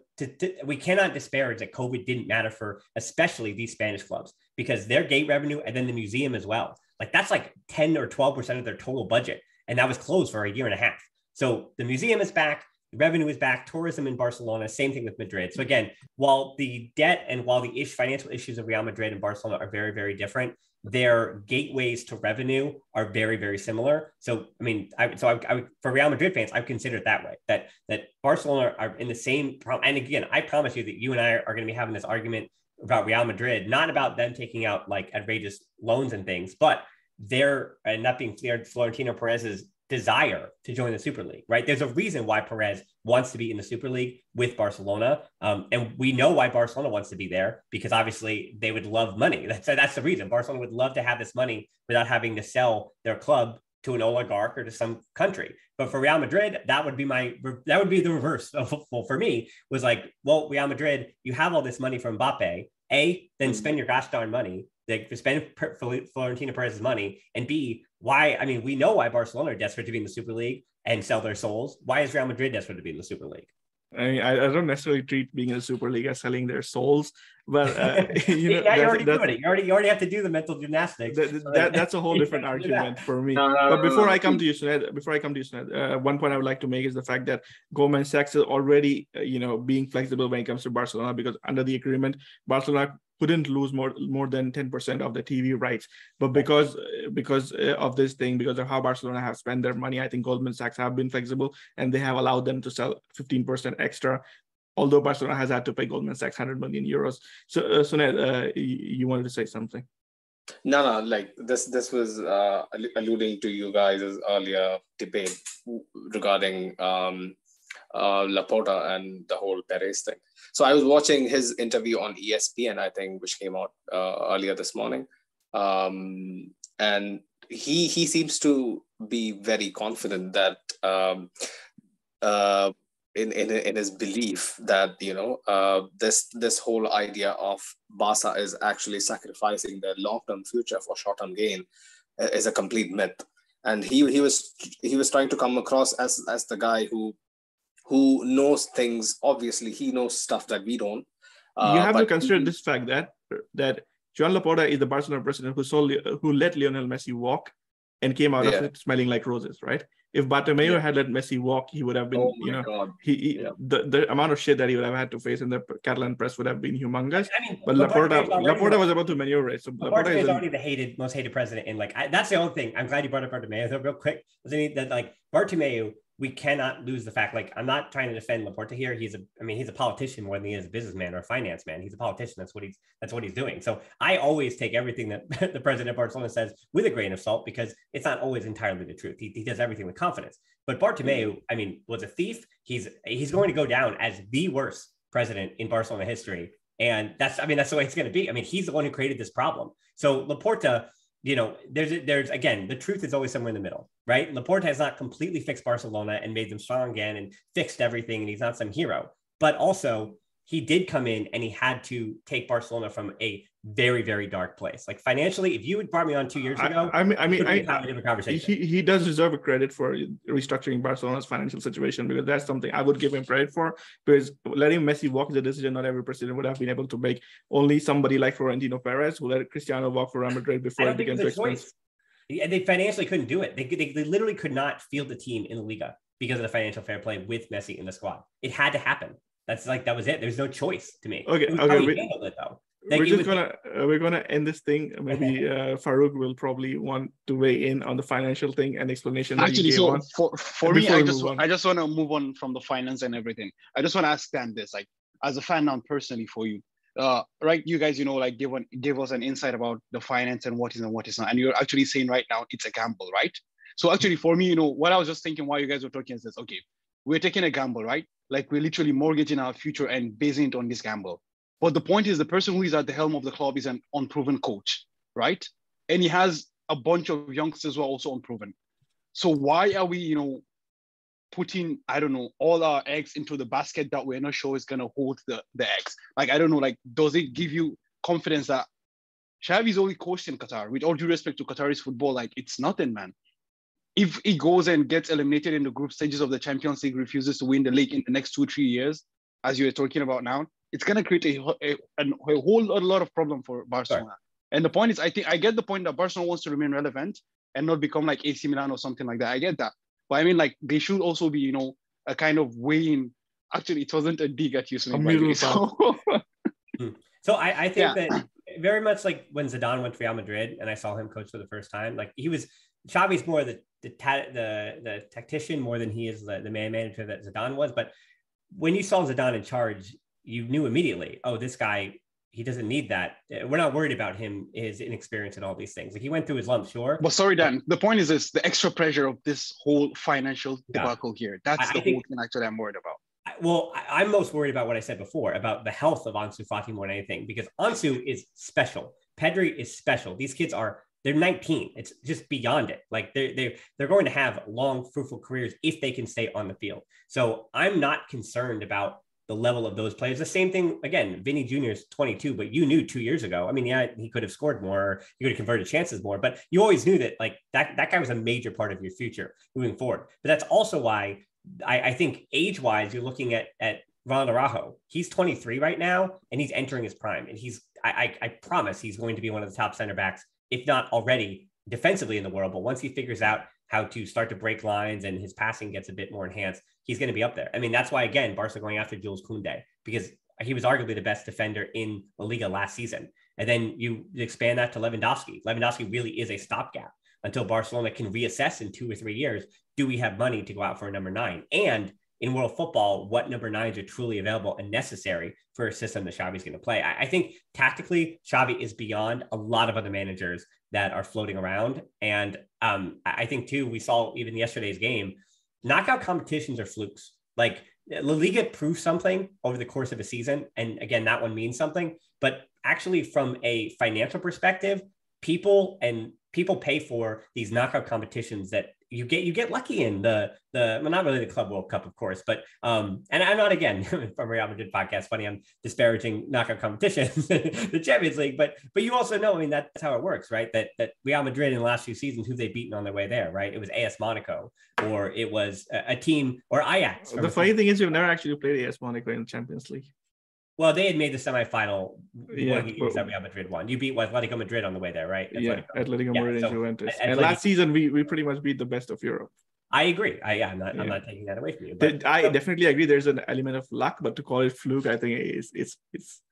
we cannot disparage that COVID didn't matter for especially these Spanish clubs, because their gate revenue and then the museum as well, like that's like 10 or 12% of their total budget. And that was closed for a year and a half. So the museum is back. The revenue is back. Tourism in Barcelona, same thing with Madrid. So again, while the debt and while the financial issues of Real Madrid and Barcelona are very, very different, their gateways to revenue are very, very similar. So, I mean, for Real Madrid fans, I consider it that way, that Barcelona are in the same problem. And again, I promise you that you and I are going to be having this argument about Real Madrid, not about them taking out like outrageous loans and things, but they're not being Florentino Perez's desire to join the Super League, right? There's a reason why Perez wants to be in the Super League with Barcelona. And we know why Barcelona wants to be there, because obviously they would love money. That's the reason. Barcelona would love to have this money without having to sell their club to an oligarch or to some country. But for Real Madrid, that would be the reverse of football for me, was like, well, Real Madrid, you have all this money from Mbappe, then spend your gosh darn money, spend Florentino Perez's money, and B, why? I mean, we know why Barcelona are desperate to be in the Super League and sell their souls. Why is Real Madrid desperate to be in the Super League? I mean, I don't necessarily treat being in the Super League as selling their souls, but you already doing it. You already have to do the mental gymnastics. That's a whole different argument for me. But before I come to you, Suned, one point I would like to make is the fact that Goldman Sachs is already, being flexible when it comes to Barcelona, because under the agreement, Barcelona couldn't lose more than 10% of the TV rights. But because of this thing, because of how Barcelona have spent their money, I think Goldman Sachs have been flexible and they have allowed them to sell 15% extra, although Barcelona has had to pay Goldman Sachs 100 million euros. So, Suned, you wanted to say something? No, like this was alluding to you guys' earlier debate regarding Laporta and the whole Perez thing. So I was watching his interview on ESPN, I think, which came out earlier this morning. And he seems to be very confident that in his belief that, this whole idea of Barca is actually sacrificing their long-term future for short-term gain is a complete myth. And he was trying to come across as the guy who knows things. Obviously, he knows stuff that we don't. You have to consider this fact that Joan Laporta is the Barcelona president who let Lionel Messi walk and came out of it smelling like roses, right? If Bartomeu had let Messi walk, he would have been, the amount of shit that he would have had to face in the Catalan press would have been humongous. I mean, but Laporta was about to maneuver it. So Laporta is already the most hated president in that's the only thing. I'm glad you brought up Bartomeu. Real quick, that Bartomeu, we cannot lose the fact, I'm not trying to defend Laporta here. He's a politician more than he is a businessman or a finance man. He's a politician. That's what he's doing. So I always take everything that the president of Barcelona says with a grain of salt, because it's not always entirely the truth. He does everything with confidence. But Bartomeu, was a thief. He's going to go down as the worst president in Barcelona history. And that's the way it's going to be. He's the one who created this problem. So Laporta, there's again, the truth is always somewhere in the middle, right? Laporta has not completely fixed Barcelona and made them strong again and fixed everything, and he's not some hero. But also, he did come in and he had to take Barcelona from a very, very dark place. Like financially, if you had brought me on 2 years ago, he does deserve a credit for restructuring Barcelona's financial situation, because that's something I would give him credit for, because letting Messi walk is a decision not every president would have been able to make. Only somebody like Florentino Perez, who let Cristiano walk for Real Madrid before it became too expensive. They financially couldn't do it. They literally could not field the team in the Liga because of the financial fair play with Messi in the squad. It had to happen. That was it. There's no choice to me. Okay. We're gonna end this thing. Maybe Farouk will probably want to weigh in on the financial thing and explanation. Actually, so for me, I just want to move on from the finance and everything. I just want to ask Dan this, as a fan now personally for you, right, you guys, like give us an insight about the finance and what is and what is not. And you're actually saying right now it's a gamble, right? So actually for me, what I was just thinking while you guys were talking is this, okay, we're taking a gamble, right? Like we're literally mortgaging our future and basing it on this gamble. But the point is the person who is at the helm of the club is an unproven coach, right? And he has a bunch of youngsters who are also unproven. So why are we, putting, I don't know, all our eggs into the basket that we're not sure is going to hold the eggs? Like, I don't know, like, does it give you confidence that Xavi's only coached in Qatar? With all due respect to Qatari's football, like, it's nothing, man. If he goes and gets eliminated in the group stages of the Champions League, refuses to win the league in the next 2-3 years, as you're talking about now, it's going to create a whole lot of problem for Barcelona. Right. And the point is, I get the point that Barcelona wants to remain relevant and not become like AC Milan or something like that. I get that. But I mean, like, they should also be, a kind of weighing. Actually, it wasn't a dig at you, So I think that very much like when Zidane went to Real Madrid and I saw him coach for the first time, like Xavi's more the tactician more than he is the man manager that Zidane was. But when you saw Zidane in charge, you knew immediately, oh, this guy, he doesn't need that. We're not worried about him, his inexperience and all these things. Like he went through his lumps, sure. But sorry, Dan, the point is this, the extra pressure of this whole financial debacle here. That's the whole thing actually I'm worried about. Well, I'm most worried about what I said before about the health of Ansu Fati more than anything, because Ansu is special. Pedri is special. These kids they're 19. It's just beyond it. Like they're going to have long, fruitful careers if they can stay on the field. So I'm not concerned about the level of those players. The same thing, again, Vinny Jr. is 22, but you knew 2 years ago. I mean, yeah, he could have scored more, he could have converted chances more, but you always knew that like that guy was a major part of your future moving forward. But that's also why I think age-wise, you're looking at Ronald Araujo. He's 23 right now, and he's entering his prime. And I promise he's going to be one of the top center backs, if not already defensively in the world. But once he figures out how to start to break lines and his passing gets a bit more enhanced, he's going to be up there. I mean, that's why, again, Barca going after Jules Koundé, because he was arguably the best defender in La Liga last season. And then you expand that to Lewandowski. Lewandowski really is a stopgap until Barcelona can reassess in 2 or 3 years. Do we have money to go out for a number 9? And in world football, what number 9s are truly available and necessary for a system that Xavi's going to play? I think tactically, Xavi is beyond a lot of other managers that are floating around. And I think, too, we saw even yesterday's game, knockout competitions are flukes. Like La Liga proves something over the course of a season. And again, that one means something. But actually, from a financial perspective, people pay for these knockout competitions that you get lucky in well, not really the Club World Cup, of course, but and I'm not, again, from Real Madrid podcast, funny, I'm disparaging knockout competitions, the Champions League, but you also know, I mean, that's how it works, right? That Real Madrid in the last few seasons, who they've beaten on their way there, right? It was AS Monaco, or it was a team, or Ajax. The funny thing is, you've never actually played AS Monaco in the Champions League. Well, they had made the semifinal one of the years that Real Madrid won. You beat Atletico Madrid on the way there, right? Atletico Madrid and Juventus. And last season, we pretty much beat the best of Europe. I agree. I'm not taking that away from you. But, I definitely agree. There's an element of luck, but to call it fluke, I think it's.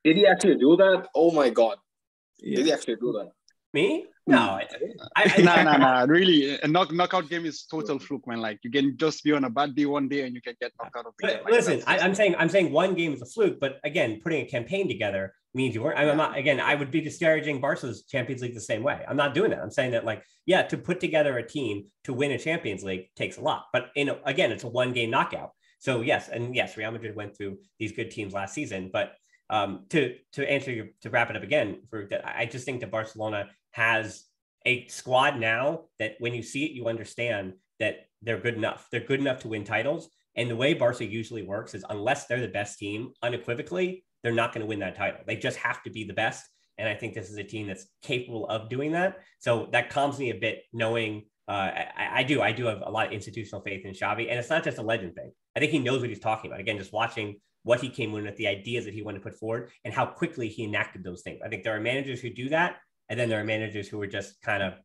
Did he actually do that? Oh my God! Yeah. Did he actually do that? Me? No. Nah. Really, a knockout game is total fluke, man. Like you can just be on a bad day one day and you can get knocked out of the game. Like, listen, I'm saying one game is a fluke, but again, putting a campaign together means you weren't. I'm not. Again, I would be disparaging Barca's Champions League the same way. I'm not doing that. I'm saying that, like, yeah, to put together a team to win a Champions League takes a lot, but again, it's a one-game knockout. So yes, Real Madrid went through these good teams last season, but to wrap it up again, I just think that Barcelona has a squad now that when you see it, you understand that they're good enough. They're good enough to win titles. And the way Barca usually works is unless they're the best team unequivocally, they're not going to win that title. They just have to be the best. And I think this is a team that's capable of doing that. So that calms me a bit knowing I do have a lot of institutional faith in Xavi. And it's not just a legend thing. I think he knows what he's talking about. Again, just watching what he came in with, the ideas that he wanted to put forward and how quickly he enacted those things. I think there are managers who do that. And then there are managers who are just they're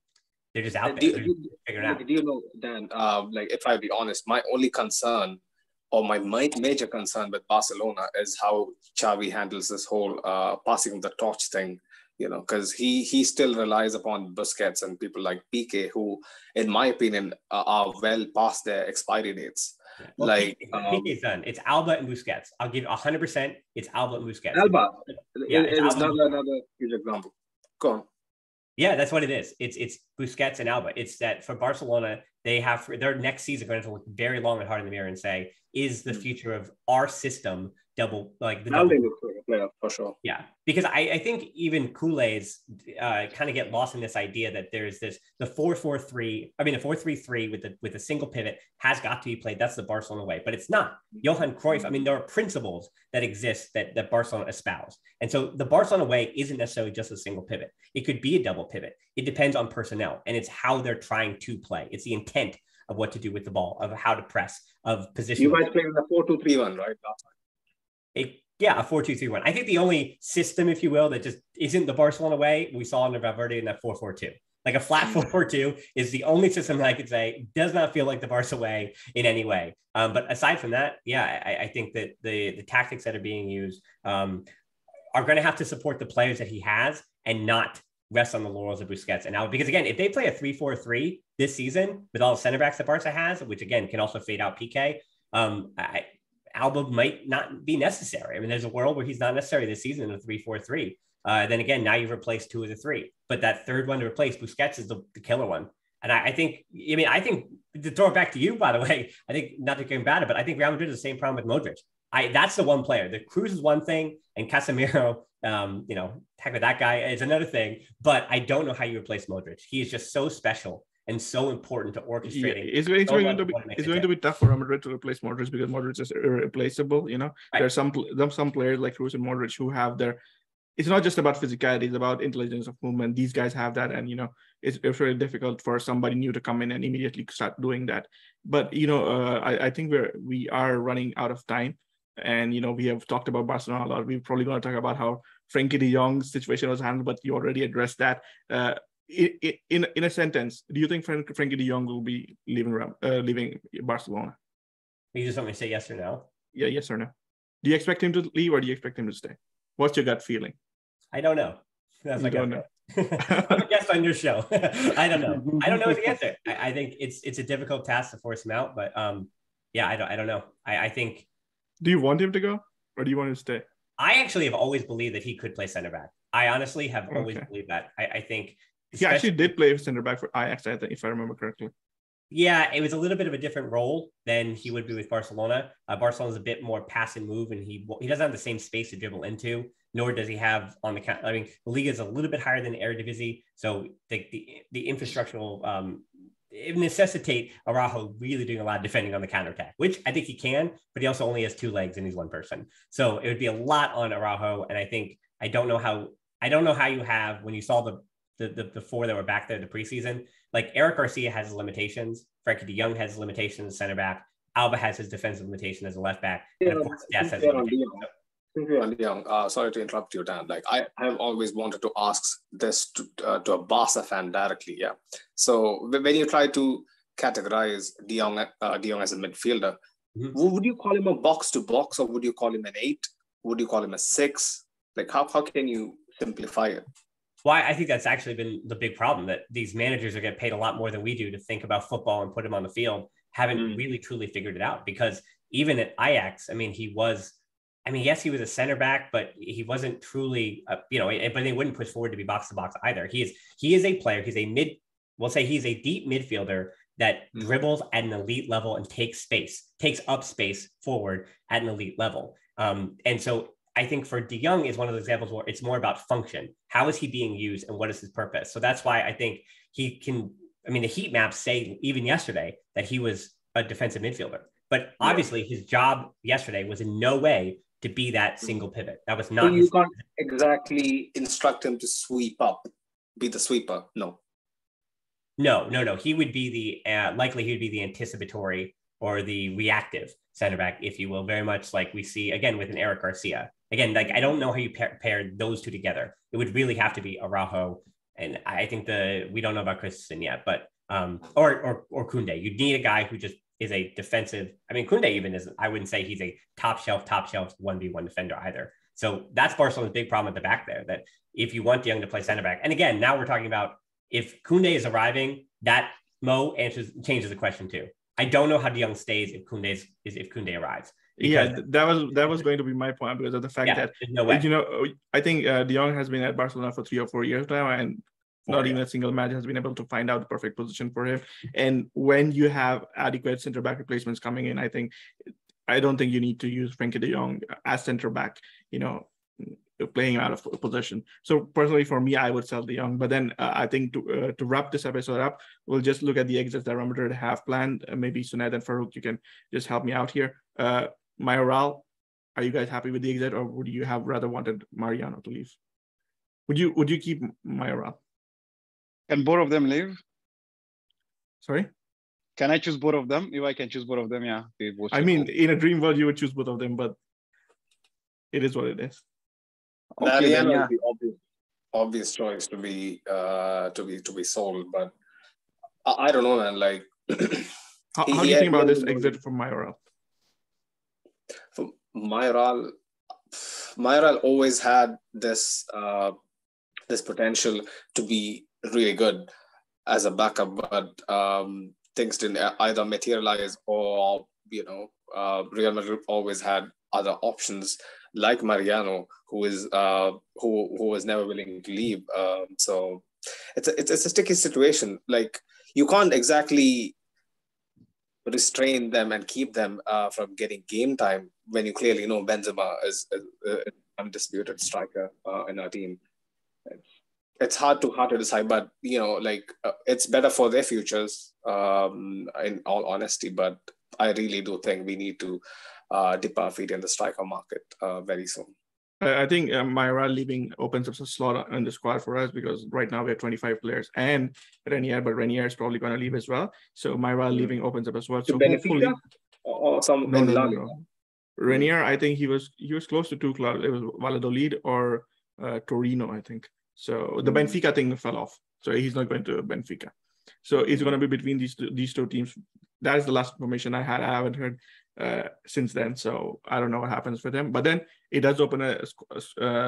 just out there. Figuring it out. Do you know, Dan, like if I be honest, my only concern or my major concern with Barcelona is how Xavi handles this whole passing the torch thing because he still relies upon Busquets and people like PK, who, in my opinion, are well past their expiry dates. Yeah. Well, PK's done. It's Alba and Busquets. I'll give 100%. It's Alba and Busquets. Alba. Yeah, it's another huge example. Go on. Yeah, that's what it is. It's Busquets and Alba. It's that for Barcelona, they have their next season going to look very long and hard in the mirror and say, is the future of our system double player for sure. Yeah, because I think even Kool-Aid's kind of get lost in this idea that there's the 4-4-3. I mean, the 4-3-3 with a single pivot has got to be played. That's the Barcelona way, but it's not. Johan Cruyff. I mean, there are principles that exist that Barcelona espouse, and so the Barcelona way isn't necessarily just a single pivot. It could be a double pivot. It depends on personnel, and it's how they're trying to play. It's the intent of what to do with the ball, of how to press, of position. You guys played in the 4-2-3-1, right? Yeah, a 4-2-3-1. I think the only system, if you will, that just isn't the Barcelona way, we saw in Valverde in that 4-4-2. Like a flat 4-4-2 is the only system that I could say does not feel like the Barca way in any way. But aside from that, yeah, I think that the tactics that are being used are going to have to support the players that he has and not rest on the laurels of Busquets. And now, because again, if they play a 3-4-3 this season with all the center backs that Barca has, which again can also fade out PK, Alba might not be necessary. I mean, there's a world where he's not necessary this season in a 3-4-3. Then again, now you've replaced two of the three, but that third one to replace Busquets is the killer one. And I think to throw it back to you, by the way, I think not to get bad, but I think Real Madrid is the same problem with Modric. That's the one player. The Cruz is one thing, and Casemiro, heck with that guy is another thing. But I don't know how you replace Modric. He is just so special and so important to orchestrating. Yeah, it's going to be tough for Real Madrid to replace Modric because Modric is irreplaceable. Right. There's some players like Cruz and Modric who have their. It's not just about physicality; it's about intelligence of movement. These guys have that, and it's very difficult for somebody new to come in and immediately start doing that. But I think we are running out of time, and we have talked about Barcelona a lot. We're probably going to talk about how Frenkie de Jong's situation was handled, but you already addressed that. In a sentence, do you think Frenkie de Jong will be leaving Barcelona? You just want me to say yes or no? Yeah, yes or no. Do you expect him to leave or do you expect him to stay? What's your gut feeling? I don't know. That's you don't know. I'm a guest on your show. I don't know. I don't know the answer. I think it's a difficult task to force him out, but yeah, I don't know. I think. Do you want him to go or do you want him to stay? I actually have always believed that he could play center back. I honestly have always believed that. I think. He actually did play center back for Ajax, I think, if I remember correctly. Yeah, it was a little bit of a different role than he would be with Barcelona. Barcelona's a bit more pass and move, and he doesn't have the same space to dribble into, nor does he have on the. I mean, the Liga is a little bit higher than Eredivisie, so the infrastructural it necessitate Araujo really doing a lot of defending on the counterattack, which I think he can, but he also only has two legs and he's one person, so it would be a lot on Araujo. And I don't know how you have when you saw the four that were back there in the preseason. Like Eric Garcia has his limitations. Frenkie de Jong has his limitations as center back. Alba has his defensive limitation as a left back. Yeah, and of course, Diaz has sorry to interrupt you, Dan. Like I have always wanted to ask this to a Barca fan directly. Yeah. So when you try to categorize De Jong as a midfielder, would you call him a box to box, or would you call him an 8? Would you call him a 6? Like how can you simplify it? Well, I think that's actually been the big problem, that these managers are getting paid a lot more than we do to think about football and put him on the field, haven't really truly figured it out. Because even at Ajax, I mean, yes, he was a center back, but he wasn't truly, but they wouldn't push forward to be box to box either. He is a player. He's a deep midfielder that dribbles at an elite level and takes up space forward at an elite level. And so I think for De Jong is one of the examples where it's more about function. How is he being used and what is his purpose? So that's why I think he can, the heat maps say even yesterday that he was a defensive midfielder, but obviously his job yesterday was in no way to be that single pivot. That was not. So you can't exactly instruct him to sweep up, be the sweeper. No. He would be likely he would be the anticipatory or the reactive center back, if you will, very much like we see again with an Eric Garcia. Again, like I don't know how you pair those two together. It would really have to be Araujo, and I think we don't know about Christensen yet, but or Koundé. You need a guy who just is a defensive. I mean, Koundé even isn't. I wouldn't say he's a top shelf 1v1 defender either. So that's Barcelona's big problem at the back there, that if you want De Jong to play center back, and again, now we're talking about if Koundé is arriving, that changes the question too. I don't know how De Jong stays if Koundé arrives. That was going to be my point, because of the fact that no way. I think De Jong has been at Barcelona for 3 or 4 years now, and not even a single match has been able to find out the perfect position for him. And when you have adequate center back replacements coming in, I don't think you need to use Frenkie De Jong as center back, playing out of position. So personally, for me, I would sell De Jong. But then I think to wrap this episode up, we'll just look at the exits that Real Madrid have planned. Maybe Sunet and Farouk, you can just help me out here. Mayoral, are you guys happy with the exit, or would you have rather wanted Mariano to leave? Would you keep Mayoral? Can both of them leave? Sorry? Can I choose both of them? If I can choose both of them, yeah. I mean, in a dream world, you would choose both of them, but it is what it is. Mariano is the obvious choice to be sold, but I don't know, man. Like, how do you think about this exit from Mayoral? For Mayoral always had this potential to be really good as a backup, but things didn't either materialize, or Real Madrid always had other options like Mariano, who was never willing to leave. So it's a sticky situation. Like, you can't exactly restrain them and keep them from getting game time when you clearly know Benzema is an undisputed striker in our team. It's hard to decide, but it's better for their futures, in all honesty. But I really do think we need to dip our feet in the striker market very soon. I think Mayoral leaving opens up a slot in the squad for us, because right now we have 25 players and Renier, but Renier is probably going to leave as well. So Mayoral leaving opens up a slot. So hopefully, or some no. Renier, I think he was close to 2 clubs. It was Valladolid or Torino, I think. So the Benfica thing fell off. So he's not going to Benfica. So it's going to be between these two teams. That is the last information I had. I haven't heard since then. So I don't know what happens with him. But then it does open a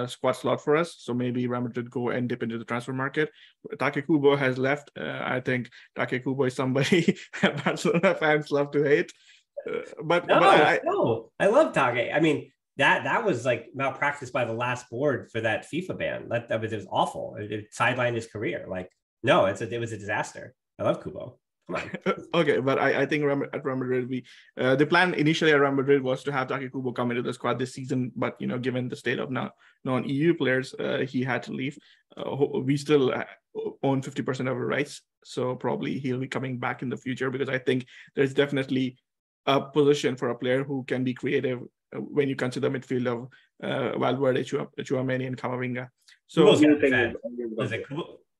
squad slot for us. So maybe Real Madrid go and dip into the transfer market. Take Kubo has left. I think Take Kubo is somebody Barcelona fans love to hate. I love Take. I mean, that was like malpractice by the last board for that FIFA ban. It was awful. It sidelined his career. Like, no, it was a disaster. I love Kubo. Come on. Okay, but I think at Real Madrid, the plan initially at Real Madrid was to have Take Kubo come into the squad this season, but given the state of non-EU players, he had to leave. We still own 50% of our rights, so probably he'll be coming back in the future, because I think there's definitely a position for a player who can be creative when you consider midfield of Valverde, Tchouaméni, and Camavinga. So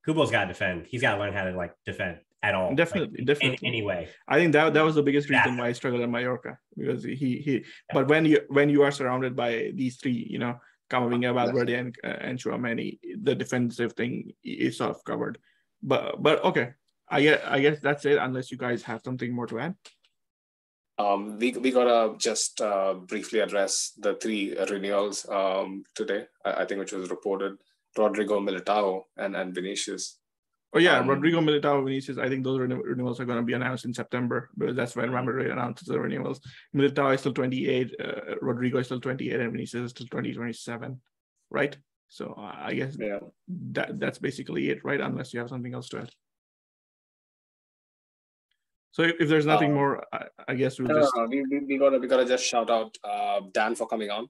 Kubo's got to defend. He's got to learn how to defend at all. Definitely. In any way. I think that was the biggest reason why I struggled at Mallorca, because he. But when you are surrounded by these three, Camavinga, Valverde, and Tchouaméni, the defensive thing is sort of covered. But okay, I guess that's it. Unless you guys have something more to add. We gotta just briefly address the 3 renewals today. I think, which was reported: Rodrigo, Militao, and Vinicius. Oh yeah, Rodrigo, Militao, Vinicius. I think those renewals are going to be announced in September, because that's when Real Madrid announces the renewals. Militao is still 28, Rodrigo is still 28, and Vinicius is still 2027, right? So I guess that's basically it, right? Unless you have something else to add. So if there's nothing more, I guess we gotta just shout out Dan for coming on.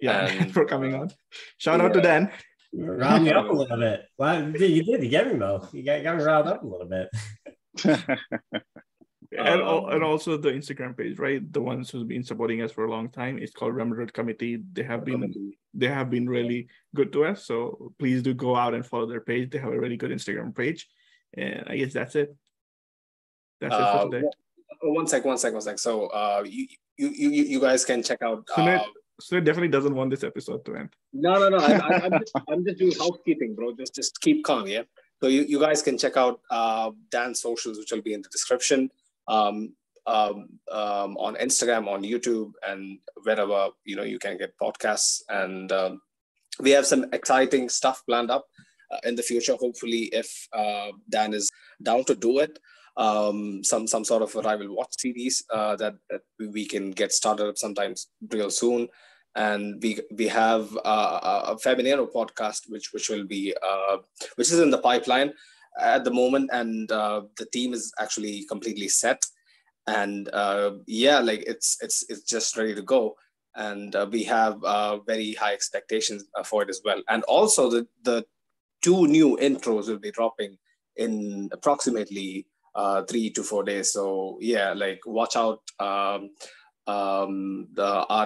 Yeah, for coming on. Shout out to Dan. Riled me up a little bit. Well, you did. You get me, Mo. You got me riled up a little bit. And also the Instagram page, right? The ones who's been supporting us for a long time. It's called Real Madrid Committee. They have been really good to us. So please do go out and follow their page. They have a really good Instagram page. And I guess that's it. That's it for today. One sec. So you guys can check out. Sunet definitely doesn't want this episode to end. No. I'm just doing housekeeping, bro. Just keep calm, yeah. So you guys can check out Dan's socials, which will be in the description. on Instagram, on YouTube, and wherever you can get podcasts. And we have some exciting stuff planned up in the future. Hopefully, if Dan is down to do it, some sort of a rival watch series that we can get started up sometimes real soon. And we have a Feminero podcast which will be which is in the pipeline at the moment, and the team is actually completely set, and like it's just ready to go, and we have very high expectations for it as well. And also the 2 new intros will be dropping in approximately 3 to 4 days. So yeah, like watch out our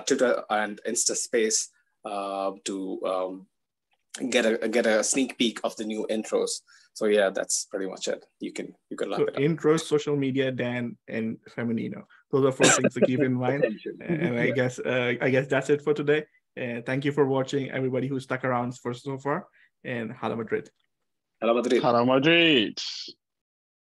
Twitter and Insta space to get a sneak peek of the new intros. So yeah, that's pretty much it. You can wrap it up. Intros, social media, Dan, and Feminino. Those are 4 things to keep in mind. And I guess that's it for today. And thank you for watching, everybody who stuck around for so far. And Hala Madrid. Hala Madrid. Hala Madrid.